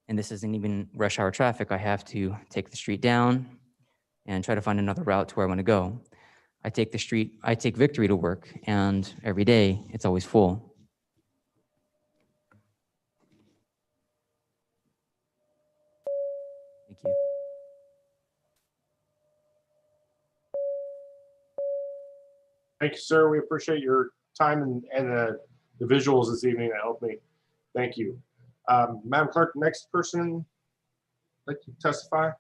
And this isn't even rush hour traffic. I have to take the street down and try to find another route to where I want to go. I take Victory to work, and every day it's always full. Thank you. Thank you, sir. We appreciate your time and the visuals this evening that helped me. Thank you. Madam Clerk, next person like to testify. Mr.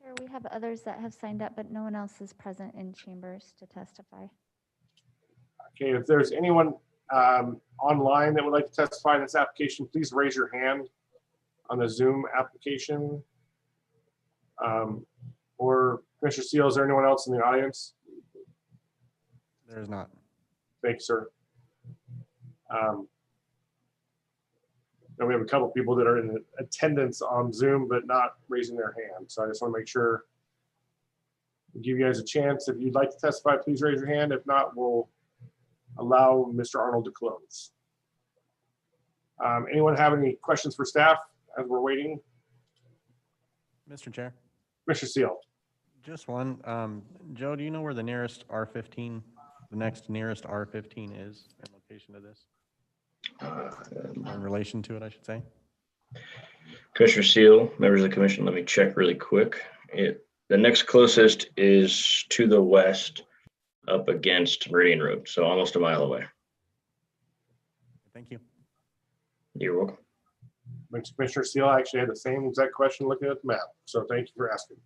Chair, we have others that have signed up, but no one else is present in chambers to testify. Okay, if there's anyone online that would like to testify in this application, please raise your hand on the Zoom application. Or Commissioner Seal, is there anyone else in the audience? There's not. Thanks, sir. And we have a couple people that are in attendance on Zoom, but not raising their hand. So I just want to make sure we give you guys a chance. If you'd like to testify, please raise your hand. If not, we'll allow Mr. Arnold to close. Anyone have any questions for staff as we're waiting? Mr. Chair. Mr. Seal. Just one. Joe, do you know where the nearest R15, the next nearest R15 is in location to this? In relation to it, I should say. Commissioner Seal, members of the commission, let me check really quick. The next closest is to the west up against Meridian Road, so almost a mile away. Thank you. You're welcome. Commissioner Seal, I actually had the same exact question looking at the map, so thank you for asking.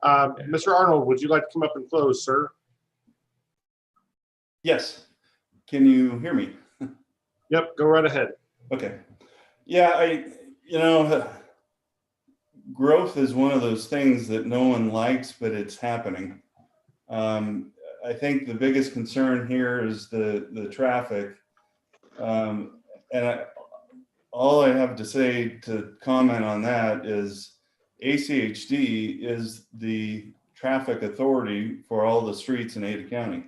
Mr. Arnold, would you like to come up and close, sir? Yes. Can you hear me? Yep, go right ahead. Okay. Yeah, growth is one of those things that no one likes, but it's happening. I think the biggest concern here is the traffic. All I have to say to comment on that is ACHD is the traffic authority for all the streets in Ada County.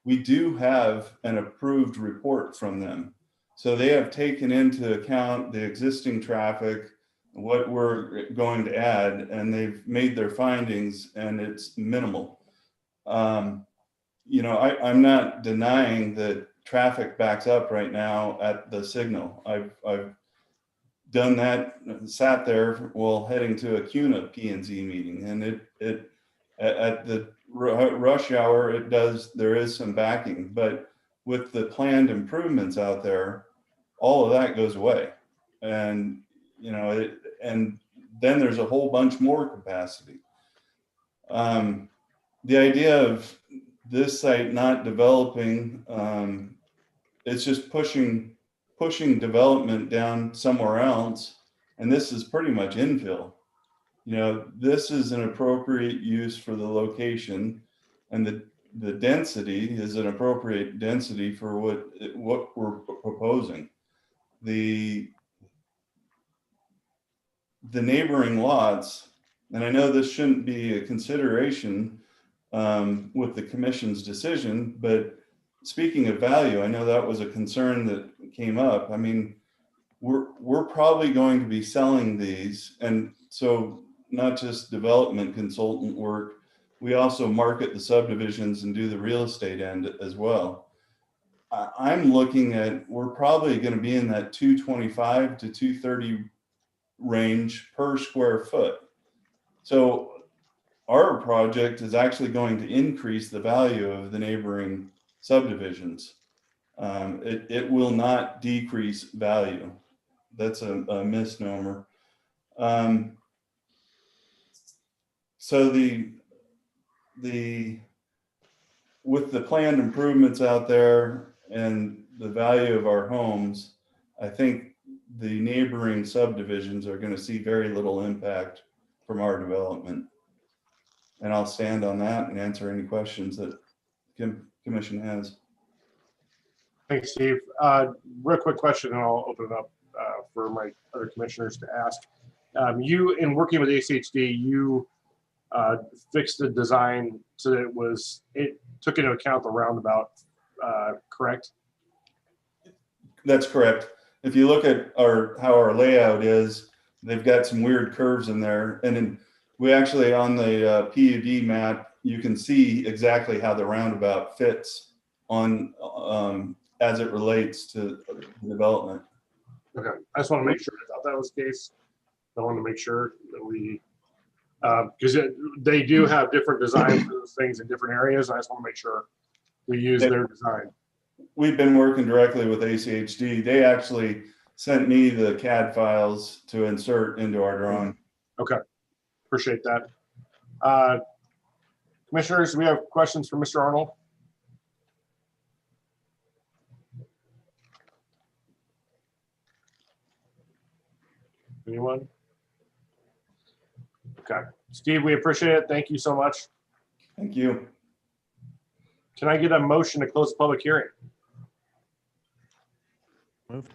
We do have an approved report from them. So they have taken into account the existing traffic, what we're going to add, and they've made their findings, and it's minimal. You know, I'm not denying that traffic backs up right now at the signal. I've done that, sat there while heading to a CUNA P&Z meeting, and it at the rush hour, there is some backing, but with the planned improvements out there, all of that goes away. And, you know, and then there's a whole bunch more capacity. The idea of this site not developing, it's just pushing development down somewhere else. And this is pretty much infill. You know, this is an appropriate use for the location, and the density is an appropriate density for what we're proposing. The neighboring lots, and I know this shouldn't be a consideration with the commission's decision, but speaking of value, I know that was a concern that came up. I mean, we're probably going to be selling these, and so not just development consultant work, we also market the subdivisions and do the real estate end as well. I'm looking at, we're probably going to be in that 225 to 230 range per square foot. So our project is actually going to increase the value of the neighboring subdivisions. It will not decrease value. That's a misnomer. So with the planned improvements out there and the value of our homes, I think the neighboring subdivisions are going to see very little impact from our development. And I'll stand on that and answer any questions that commission has. Thanks, Steve. Real quick question, and I'll open it up for my other commissioners to ask. You, in working with ACHD, you fixed the design so that it took into account the roundabout, correct? That's correct. If you look at how our layout is, they've got some weird curves in there. And then we actually, on the PUD map, you can see exactly how the roundabout fits on as it relates to development. Okay, I just want to make sure. I thought that was the case. I want to make sure that we, because they do have different designs for those things in different areas. I just want to make sure we use their design. We've been working directly with ACHD. They actually sent me the CAD files to insert into our drawing. Okay, appreciate that. Commissioners, we have questions for Mr. Arnold. Anyone? Okay, Steve, we appreciate it. Thank you so much. Thank you. Can I get a motion to close the public hearing? Moved.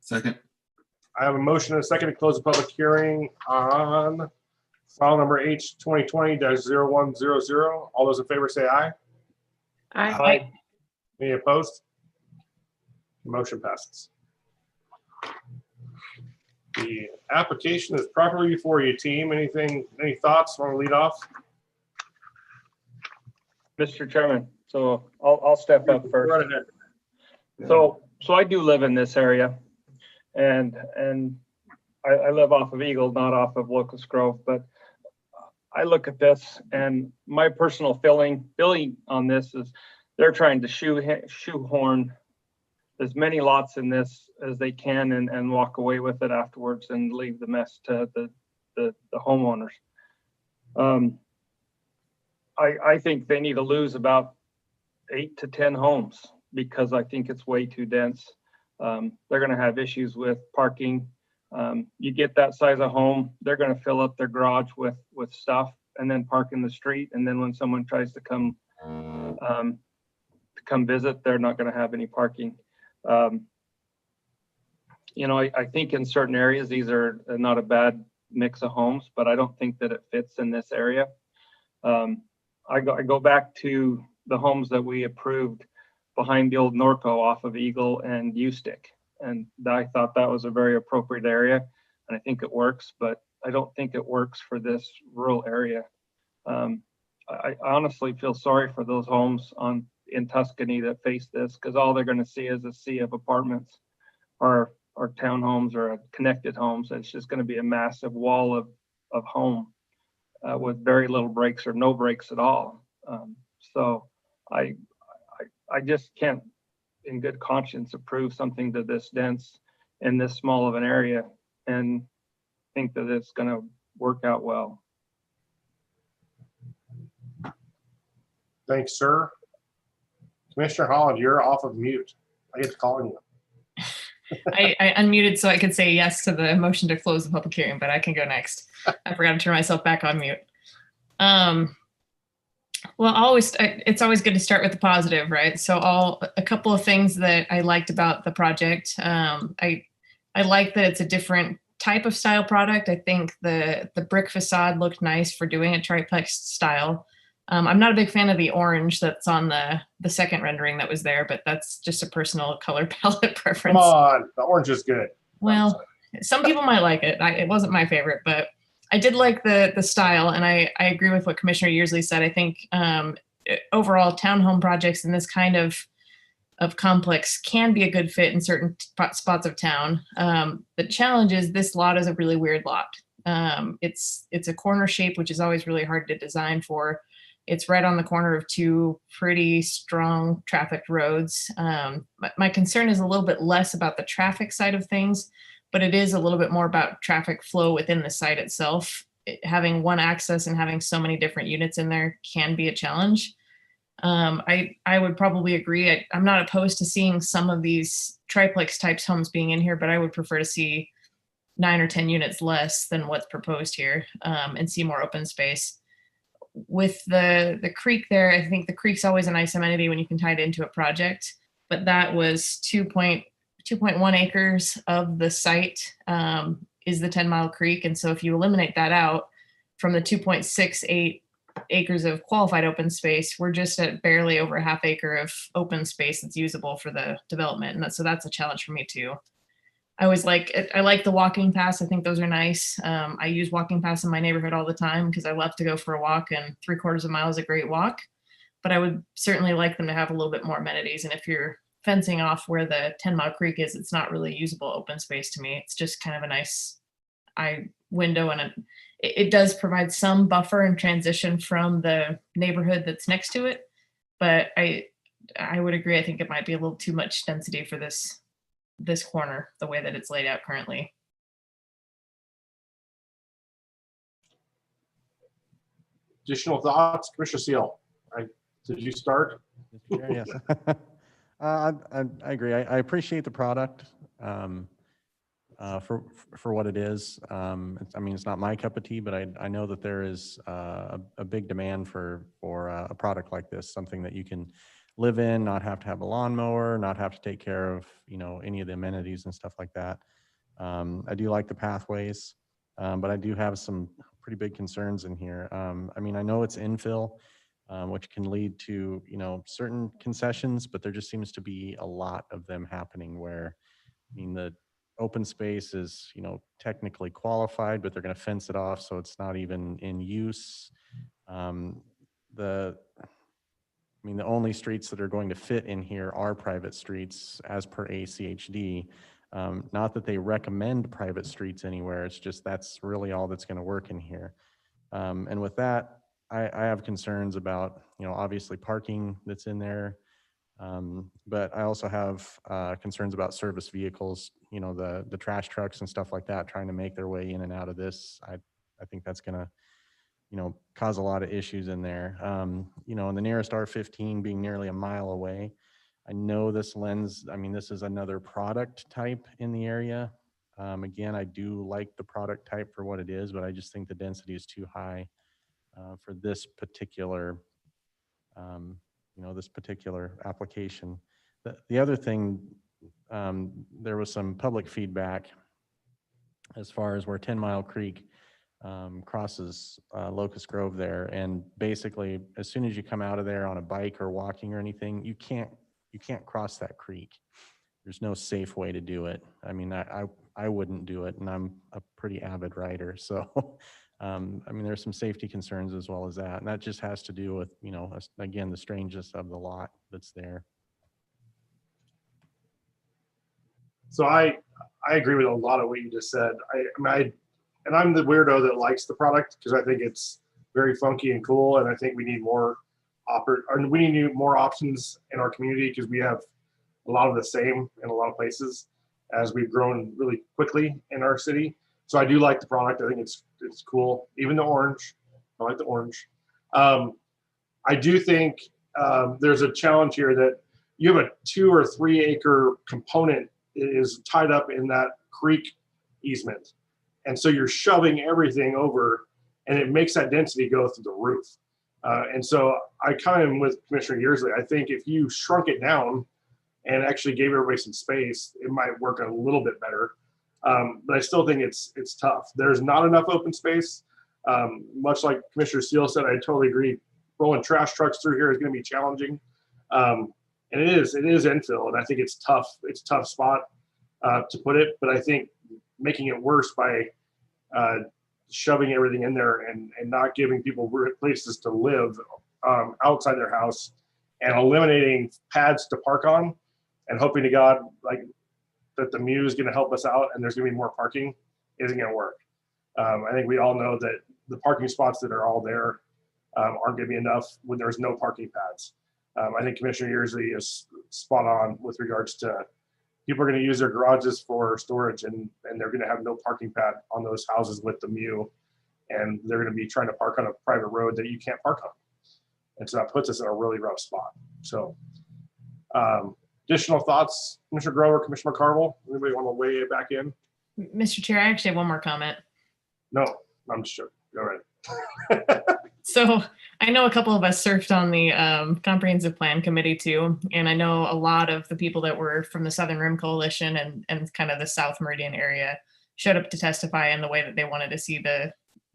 Second. I have a motion and a second to close the public hearing on file number H 2020-0100. All those in favor say aye. Aye. Any opposed? The motion passes. The application is properly before you, team. Any thoughts? Want to lead off? Mr. Chairman, so I'll step up first. Right ahead. So I do live in this area, and I live off of Eagle, not off of Locust Grove, but I look at this, and my personal feeling on this is they're trying to shoehorn as many lots in this as they can and walk away with it afterwards and leave the mess to the homeowners. I think they need to lose about 8 to 10 homes because I think it's way too dense. They're going to have issues with parking. You get that size of home, they're going to fill up their garage with stuff and then park in the street. And then when someone tries to come visit, they're not going to have any parking. you know, I think in certain areas, these are not a bad mix of homes, but I don't think that it fits in this area. I go back to the homes that we approved behind the old Norco off of Eagle and Ustick. And I thought that was a very appropriate area. And I think it works, but I don't think it works for this rural area. I honestly feel sorry for those homes in Tuscany that face this, because all they're going to see is a sea of apartments or townhomes or connected homes. It's just going to be a massive wall of home with very little breaks or no breaks at all. So I just can't, in good conscience, approve something to this dense in this small of an area and think that it's going to work out well. Thanks, sir. Commissioner Holland, you're off of mute. I get to calling you. I unmuted so I could say yes to the motion to close the public hearing, but I can go next. I forgot to turn myself back on mute. Well, it's always good to start with the positive, right? So a couple of things that I liked about the project. I like that it's a different type of style product. I think the brick facade looked nice for doing a triplex style. I'm not a big fan of the orange that's on the second rendering that was there, but that's just a personal color palette preference. Come on, the orange is good. Well, some people might like it. It wasn't my favorite, but I did like the style, and I agree with what Commissioner Yearsley said. I think overall townhome projects in this kind of complex can be a good fit in certain spots of town. The challenge is this lot is a really weird lot. It's a corner shape, which is always really hard to design for. It's right on the corner of two pretty strong trafficked roads. My concern is a little bit less about the traffic side of things, but it is a little bit more about traffic flow within the site itself. Having one access and having so many different units in there can be a challenge. I would probably agree. I'm not opposed to seeing some of these triplex types homes being in here, but I would prefer to see 9 or 10 units less than what's proposed here, and see more open space. With the creek there, I think the creek's always a nice amenity when you can tie it into a project, but that was 2.1 acres of the site is the 10-mile creek. And so if you eliminate that out from the 2.68 acres of qualified open space, we're just at barely over a half acre of open space that's usable for the development. And so that's a challenge for me too. I like the walking paths. I think those are nice. I use walking paths in my neighborhood all the time because I love to go for a walk, and 3/4 of a mile is a great walk. But I would certainly like them to have a little bit more amenities. And if you're fencing off where the 10-mile creek is, it's not really usable open space to me. It's just kind of a nice eye window, and it does provide some buffer and transition from the neighborhood that's next to it. But I would agree. I think it might be a little too much density for this corner, the way that it's laid out currently. Additional thoughts, Commissioner Seal? Did you start? Yes. I agree. I appreciate the product for what it is. I mean, it's not my cup of tea, but I know that there is a big demand for a product like this, something that you can live in, not have to have a lawnmower, not have to take care of, any of the amenities and stuff like that. I do like the pathways, but I do have some pretty big concerns in here. I mean, I know it's infill, which can lead to, certain concessions, but there just seems to be a lot of them happening where, the open space is, technically qualified, but they're going to fence it off so it's not even in use. The only streets that are going to fit in here are private streets as per ACHD. Not that they recommend private streets anywhere, it's just that's really all that's going to work in here. And with that, I have concerns about, obviously parking that's in there. But I also have concerns about service vehicles, the trash trucks and stuff like that, trying to make their way in and out of this. I think that's going to, cause a lot of issues in there. And the nearest R15 being nearly a mile away. I know this this is another product type in the area. Again, I do like the product type for what it is, but I just think the density is too high for this particular, this particular application. The other thing there was some public feedback as far as where 10 Mile Creek crosses Locust Grove there. And basically, as soon as you come out of there on a bike or walking or anything, you can't cross that creek. There's no safe way to do it. I mean, I wouldn't do it, and I'm a pretty avid rider. So, I mean, there's some safety concerns as well as that. And that just has to do with, you know, again, the strangeness of the lot that's there. So I agree with a lot of what you just said. And I'm the weirdo that likes the product because I think it's very funky and cool. And I think we need more options in our community because we have a lot of the same in a lot of places as we've grown really quickly in our city. So I do like the product. I think it's cool. Even the orange, I like the orange. I do think there's a challenge here that you have a 2 or 3 acre component is tied up in that creek easement. And so you're shoving everything over and it makes that density go through the roof. And so I kind of am with Commissioner Yearsley. I think if you shrunk it down and actually gave everybody some space, it might work a little bit better. But I still think it's tough. There's not enough open space. Much like Commissioner Steele said, I totally agree. Rolling trash trucks through here is going to be challenging. And it is infill, and I think it's tough. It's a tough spot to put it, but I think making it worse by shoving everything in there and not giving people places to live outside their house and eliminating pads to park on and hoping to God like that the Mew is going to help us out and there's going to be more parking isn't going to work. I think we all know that the parking spots that are all there aren't going to be enough when there's no parking pads. I think Commissioner Yearsley is spot on with regards to people are going to use their garages for storage and they're going to have no parking pad on those houses with the Mew. And they're going to be trying to park on a private road that you can't park on. And so that puts us in a really rough spot. So additional thoughts, Commissioner Grover, Commissioner Carville, anybody want to weigh it back in? Mr. Chair, I actually have one more comment. No, I'm sure. Go ahead. So I know a couple of us served on the comprehensive plan committee too. And I know a lot of the people that were from the Southern Rim Coalition and kind of the South Meridian area showed up to testify in the way that they wanted to see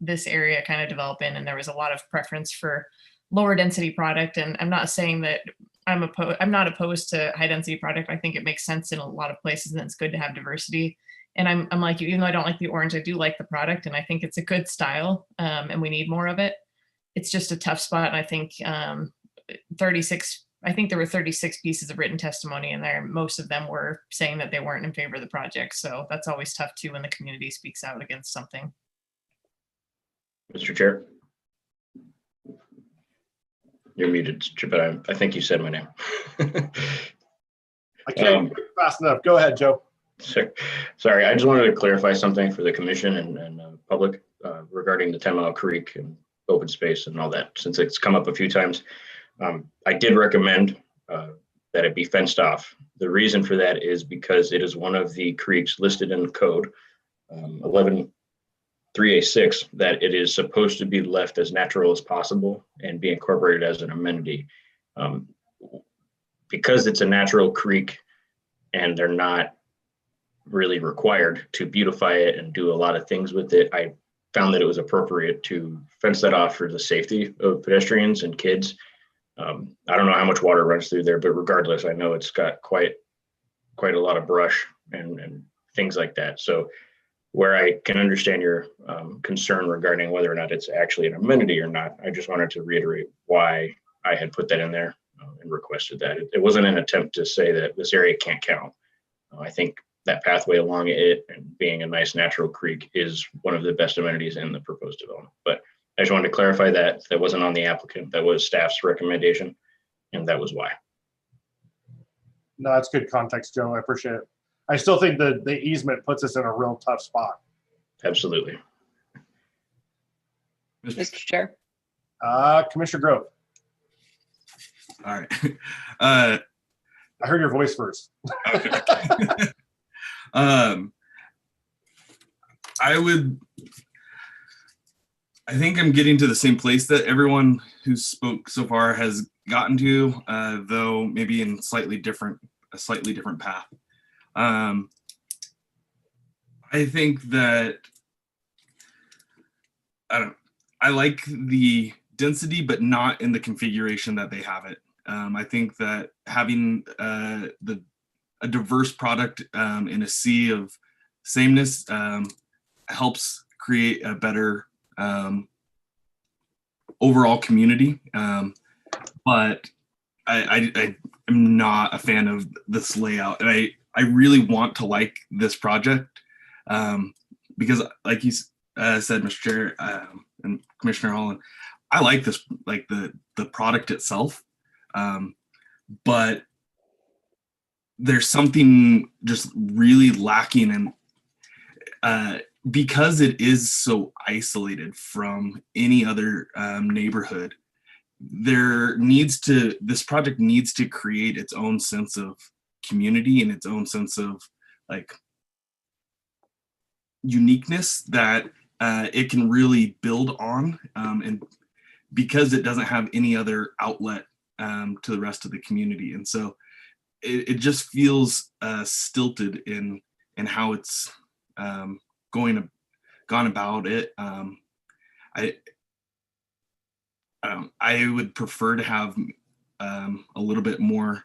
this area kind of develop in. And there was a lot of preference for lower density product. And I'm not saying that I'm not opposed to high density product. I think it makes sense in a lot of places and it's good to have diversity. And I'm like you, even though I don't like the orange, I do like the product and I think it's a good style and we need more of it. It's just a tough spot. And I think there were 36 pieces of written testimony in there. Most of them were saying that they weren't in favor of the project. So that's always tough too when the community speaks out against something. Mr. Chair. You're muted, but I think you said my name. I can't fast enough. Go ahead, Joe. Sorry, I just wanted to clarify something for the commission and public regarding the 10 Mile Creek and open space and all that, since it's come up a few times. I did recommend that it be fenced off. The reason for that is because it is one of the creeks listed in the code, 11-3A6, that it is supposed to be left as natural as possible and be incorporated as an amenity. Because it's a natural creek and they're not really required to beautify it and do a lot of things with it, I found that it was appropriate to fence that off for the safety of pedestrians and kids. I don't know how much water runs through there, but regardless, I know it's got quite a lot of brush and things like that. So where I can understand your concern regarding whether or not it's actually an amenity or not, I just wanted to reiterate why I had put that in there and requested that. It wasn't an attempt to say that this area can't count. I think that pathway along it and being a nice natural creek is one of the best amenities in the proposed development. But I just wanted to clarify that wasn't on the applicant. That was staff's recommendation, and that was why. No, that's good context, Joe. I appreciate it. I still think the easement puts us in a real tough spot. Absolutely. Mr. Chair. Commissioner Grove. All right. I heard your voice first. Okay. I think I'm getting to the same place that everyone who spoke so far has gotten to, though maybe in a slightly different path. I think that I like the density, but not in the configuration that they have it. I think that having a diverse product in a sea of sameness helps create a better overall community. But I am not a fan of this layout, and I really want to like this project because, like you said, Mr. Chair and Commissioner Holland, I like this, like the product itself, but there's something just really lacking in because it is so isolated from any other neighborhood. This project needs to create its own sense of community and its own sense of like uniqueness that it can really build on, and because it doesn't have any other outlet to the rest of the community. And so it just feels stilted in how it's gone about it. I would prefer to have a little bit more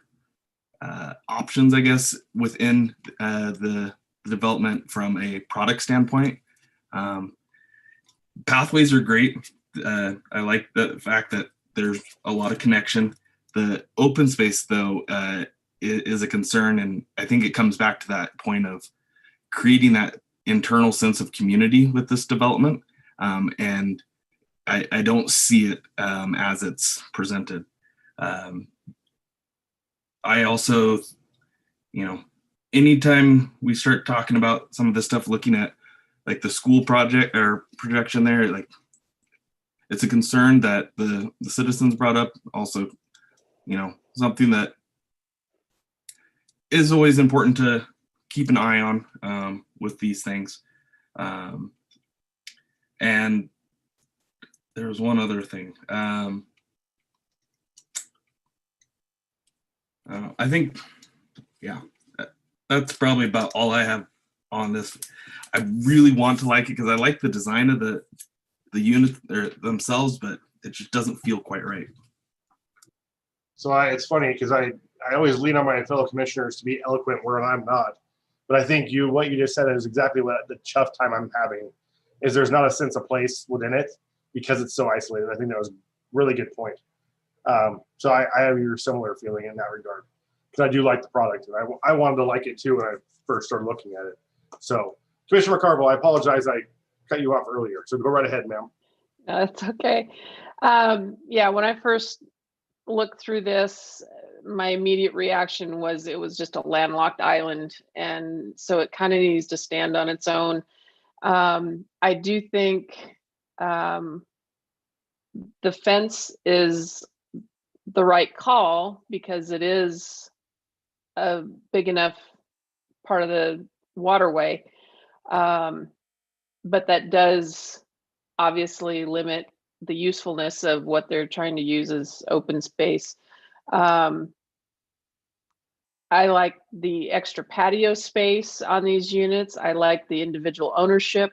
options, I guess, within the development from a product standpoint. Pathways are great. I like the fact that there's a lot of connection. The open space, though, is a concern, and I think it comes back to that point of creating that internal sense of community with this development, and I don't see it as it's presented. I also, anytime we start talking about some of this stuff, looking at like the school project or projection there, like it's a concern that the citizens brought up. Also, something that is always important to keep an eye on with these things. And there was one other thing. I think, that's probably about all I have on this. I really want to like it because I like the design of the units themselves, but it just doesn't feel quite right. So it's funny because I always lean on my fellow commissioners to be eloquent where I'm not. But I think what you just said is exactly what the tough time I'm having is there's not a sense of place within it because it's so isolated. I think that was a really good point. So I have your similar feeling in that regard because I do like the product and I wanted to like it too when I first started looking at it. So Commissioner McCarville, I apologize. I cut you off earlier. So go right ahead, ma'am. That's okay. When I first looked through this, my immediate reaction was it was just a landlocked island. And so it kind of needs to stand on its own. I do think the fence is the right call because it is a big enough part of the waterway. But that does obviously limit the usefulness of what they're trying to use as open space. I like the extra patio space on these units. I like the individual ownership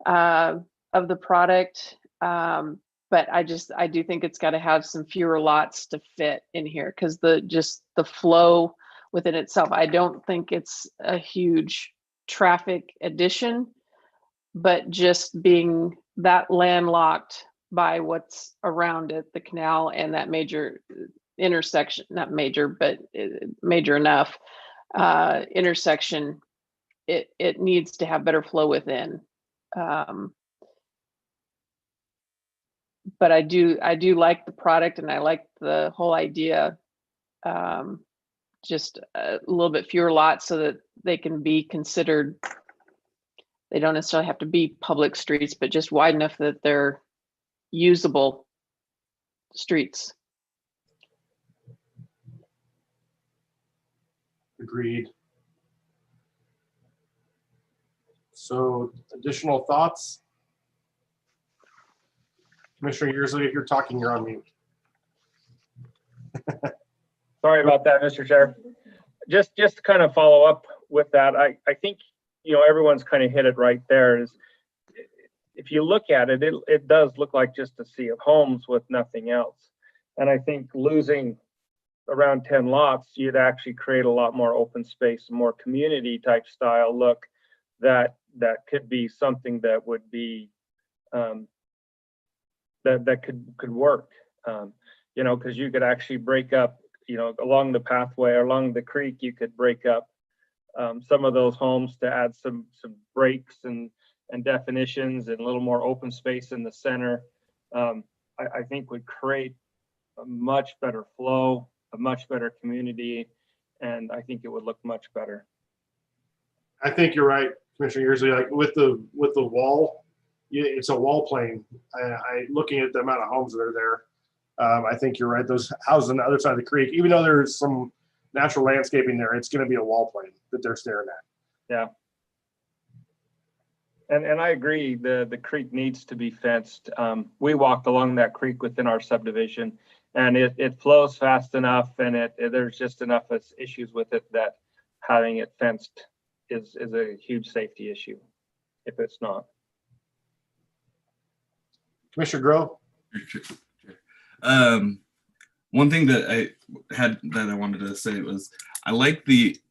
of the product. But I do think it's got to have some fewer lots to fit in here because the flow within itself, I don't think it's a huge traffic addition, but just being that landlocked by what's around it, the canal and that major intersection, not major, but major enough intersection, it needs to have better flow within. But I do like the product and I like the whole idea. Just a little bit fewer lots so that they can be considered. They don't necessarily have to be public streets, but just wide enough that they're usable streets. Agreed. So additional thoughts? Commissioner Yearsley, if you're talking, you're on mute. Sorry about that, Mr. Chair. just to kind of follow up with that, I think, everyone's kind of hit it right there. Is if you look at it, it does look like just a sea of homes with nothing else. And I think losing around 10 lots, you'd actually create a lot more open space, more community type style look that could be something that would be that could work. Because you could actually break up, along the pathway or along the creek, you could break up some of those homes to add some breaks and definitions and a little more open space in the center. I think would create a much better flow, a much better community, and I think it would look much better. I think you're right, Commissioner Yearsley. Like with the wall, it's a wall plane. I looking at the amount of homes that are there. I think you're right. Those houses on the other side of the creek, even though there's some natural landscaping there, it's going to be a wall plane that they're staring at. Yeah. And I agree, the creek needs to be fenced. We walked along that creek within our subdivision, and it flows fast enough, and there's just enough issues with it that having it fenced is a huge safety issue if it's not. Commissioner Grove? One thing that I wanted to say was I like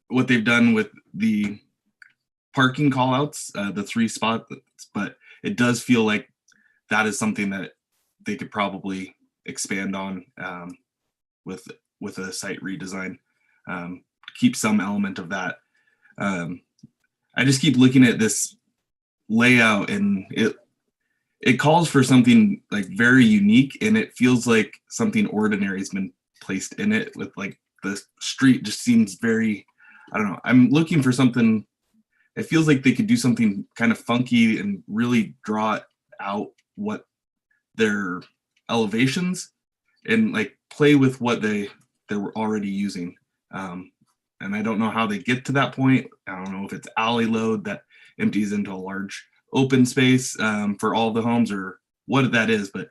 what they've done with the parking callouts, the 3 spots, but it does feel like that is something that they could probably expand on with a site redesign. Keep some element of that. I just keep looking at this layout, and it calls for something like very unique, and it feels like something ordinary has been placed in it. With like the street just seems very, I don't know. I'm looking for something. It feels like they could do something kind of funky and really draw out what their elevations and like play with what they were already using. And I don't know how they get to that point. I don't know if it's alley load that empties into a large open space for all the homes or what that is, but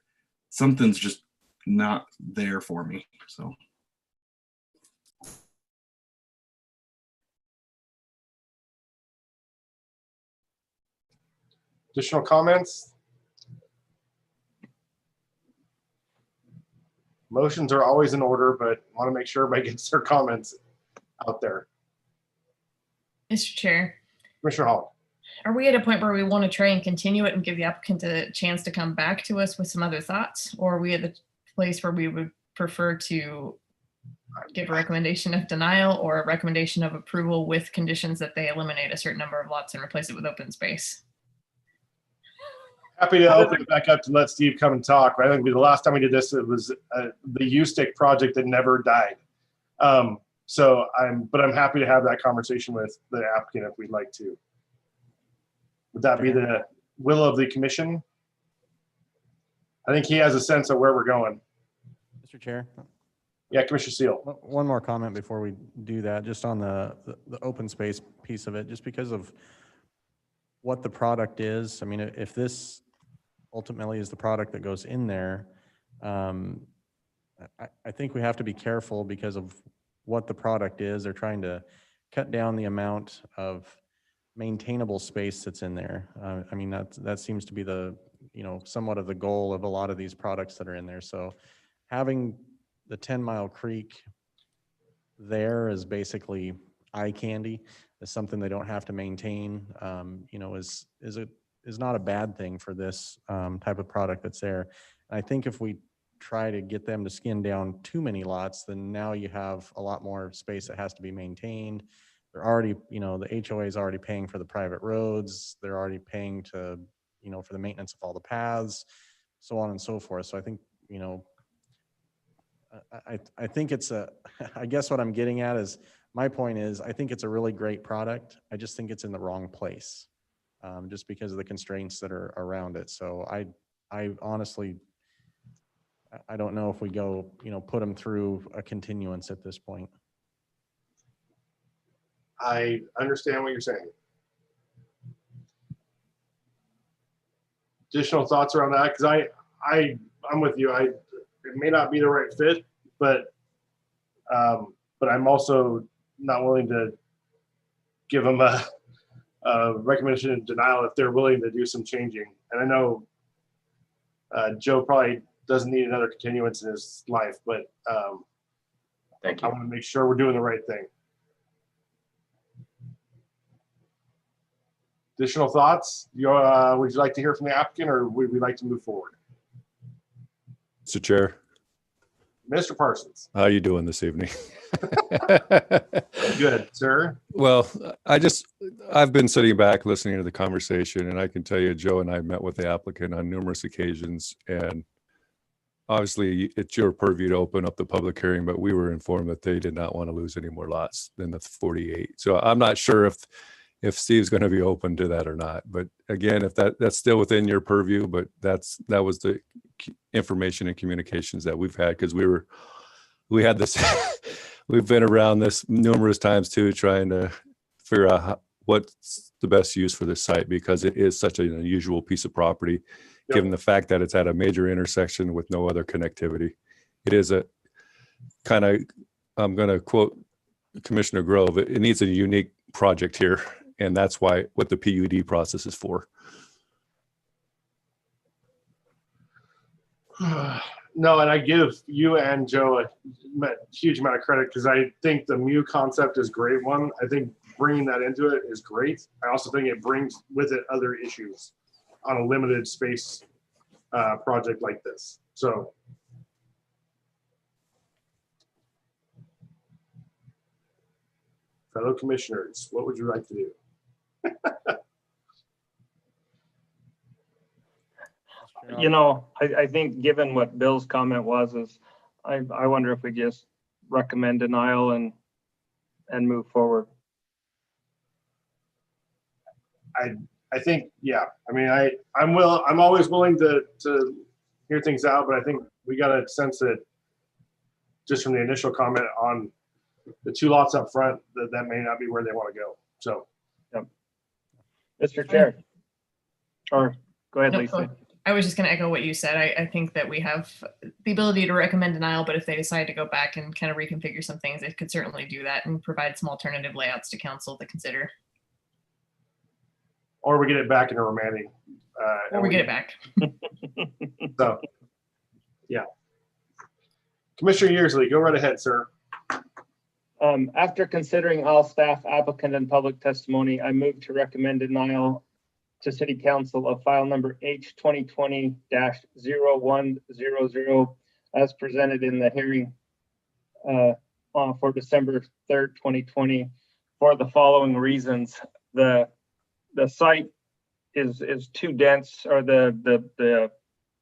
something's just not there for me. So. Additional comments? Motions are always in order, but want to make sure everybody gets their comments out there. Mr. Chair. Commissioner Hall. Are we at a point where we want to try and continue it and give the applicant a chance to come back to us with some other thoughts? Or are we at the place where we would prefer to give a recommendation of denial or a recommendation of approval with conditions that they eliminate a certain number of lots and replace it with open space? Happy to open it back up to let Steve come and talk. I think the last time we did this, it was the U-Stick project that never died. I'm happy to have that conversation with the applicant if we'd like to. Would that be the will of the commission? I think he has a sense of where we're going. Mr. Chair? Yeah, Commissioner Seal. One more comment before we do that, just on the open space piece of it, just because of what the product is. I mean, if this ultimately is the product that goes in there, I think we have to be careful because of what the product is. They're trying to cut down the amount of maintainable space that's in there. I mean, that seems to be the, somewhat of the goal of a lot of these products that are in there. So having the 10 Mile Creek there is basically eye candy. Is something they don't have to maintain, is not a bad thing for this type of product that's there. And I think if we try to get them to skin down too many lots, then now you have a lot more space that has to be maintained. They're already, the HOA is already paying for the private roads. They're already paying to, for the maintenance of all the paths, so on and so forth. So I think, I think it's I guess what I'm getting at is, my point is, I think it's a really great product. I just think it's in the wrong place, just because of the constraints that are around it. So I honestly, I don't know if we go, put them through a continuance at this point. I understand what you're saying. Additional thoughts around that? Because I'm with you. It may not be the right fit, but I'm also not willing to give them a recommendation of denial if they're willing to do some changing. And I know Joe probably doesn't need another continuance in his life, but Thank I you. want to make sure we're doing the right thing. Additional thoughts? Would you like to hear from the applicant, or would we like to move forward? Mr. Chair, Mr. Parsons. how you doing this evening? Good, sir. Well, I've been sitting back listening to the conversation, and I can tell you, Joe and I met with the applicant on numerous occasions, and obviously it's your purview to open up the public hearing, but we were informed that they did not want to lose any more lots than the 48. So I'm not sure if Steve's going to be open to that or not. But again, if that's still within your purview, but that was the information and communications that we've had, because we had this, we've been around this numerous times too, trying to figure out what's the best use for this site, because it is such an unusual piece of property, given the fact that it's at a major intersection with no other connectivity. It is a kind of, I'm going to quote Commissioner Grove, it needs a unique project here. And that's what the PUD process is for. No, and I give you and Joe a huge amount of credit, because I think the MU concept is a great one. I think bringing that into it is great. I also think it brings with it other issues on a limited space project like this. So. Fellow commissioners, what would you like to do? You know, I think given what Bill's comment was, is I wonder if we just recommend denial and move forward. I think, yeah. I mean, I'm always willing to hear things out, but I think we got to sense that just from the initial comment on the two lots up front, that may not be where they want to go. So, yep. Mr. Chair, or go ahead, No, Lisa. I was just going to echo what you said. I think that we have the ability to recommend denial, but if they decide to go back and kind of reconfigure some things, they could certainly do that and provide some alternative layouts to council to consider. or we get it back in a remaining. Or we get it back. So, yeah. Commissioner Yearsley, go right ahead, sir. After considering all staff, applicant, and public testimony, I move to recommend denial to City Council of file number H 2020-0100 as presented in the hearing for December 3rd, 2020, for the following reasons. The site is too dense, or the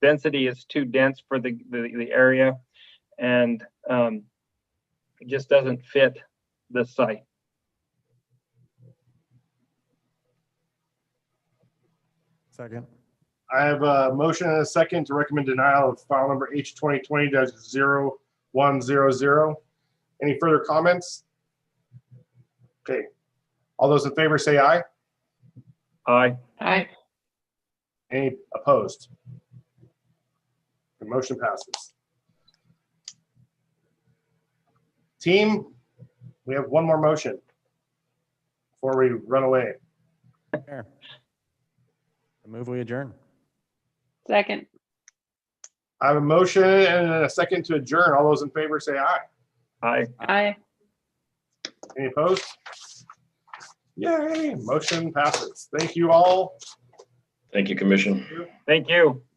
density is too dense for the area, and it just doesn't fit the site. Second. I have a motion and a second to recommend denial of file number H 2020-0100. Any further comments? Okay. All those in favor say aye. Aye. Aye. Any opposed? The motion passes. Team, we have one more motion before we run away. Here. I move we adjourn. Second. I have a motion and a second to adjourn. All those in favor say aye. Aye. Aye. Any opposed? Yay, motion passes. Thank you all. Thank you, Commission. Thank you.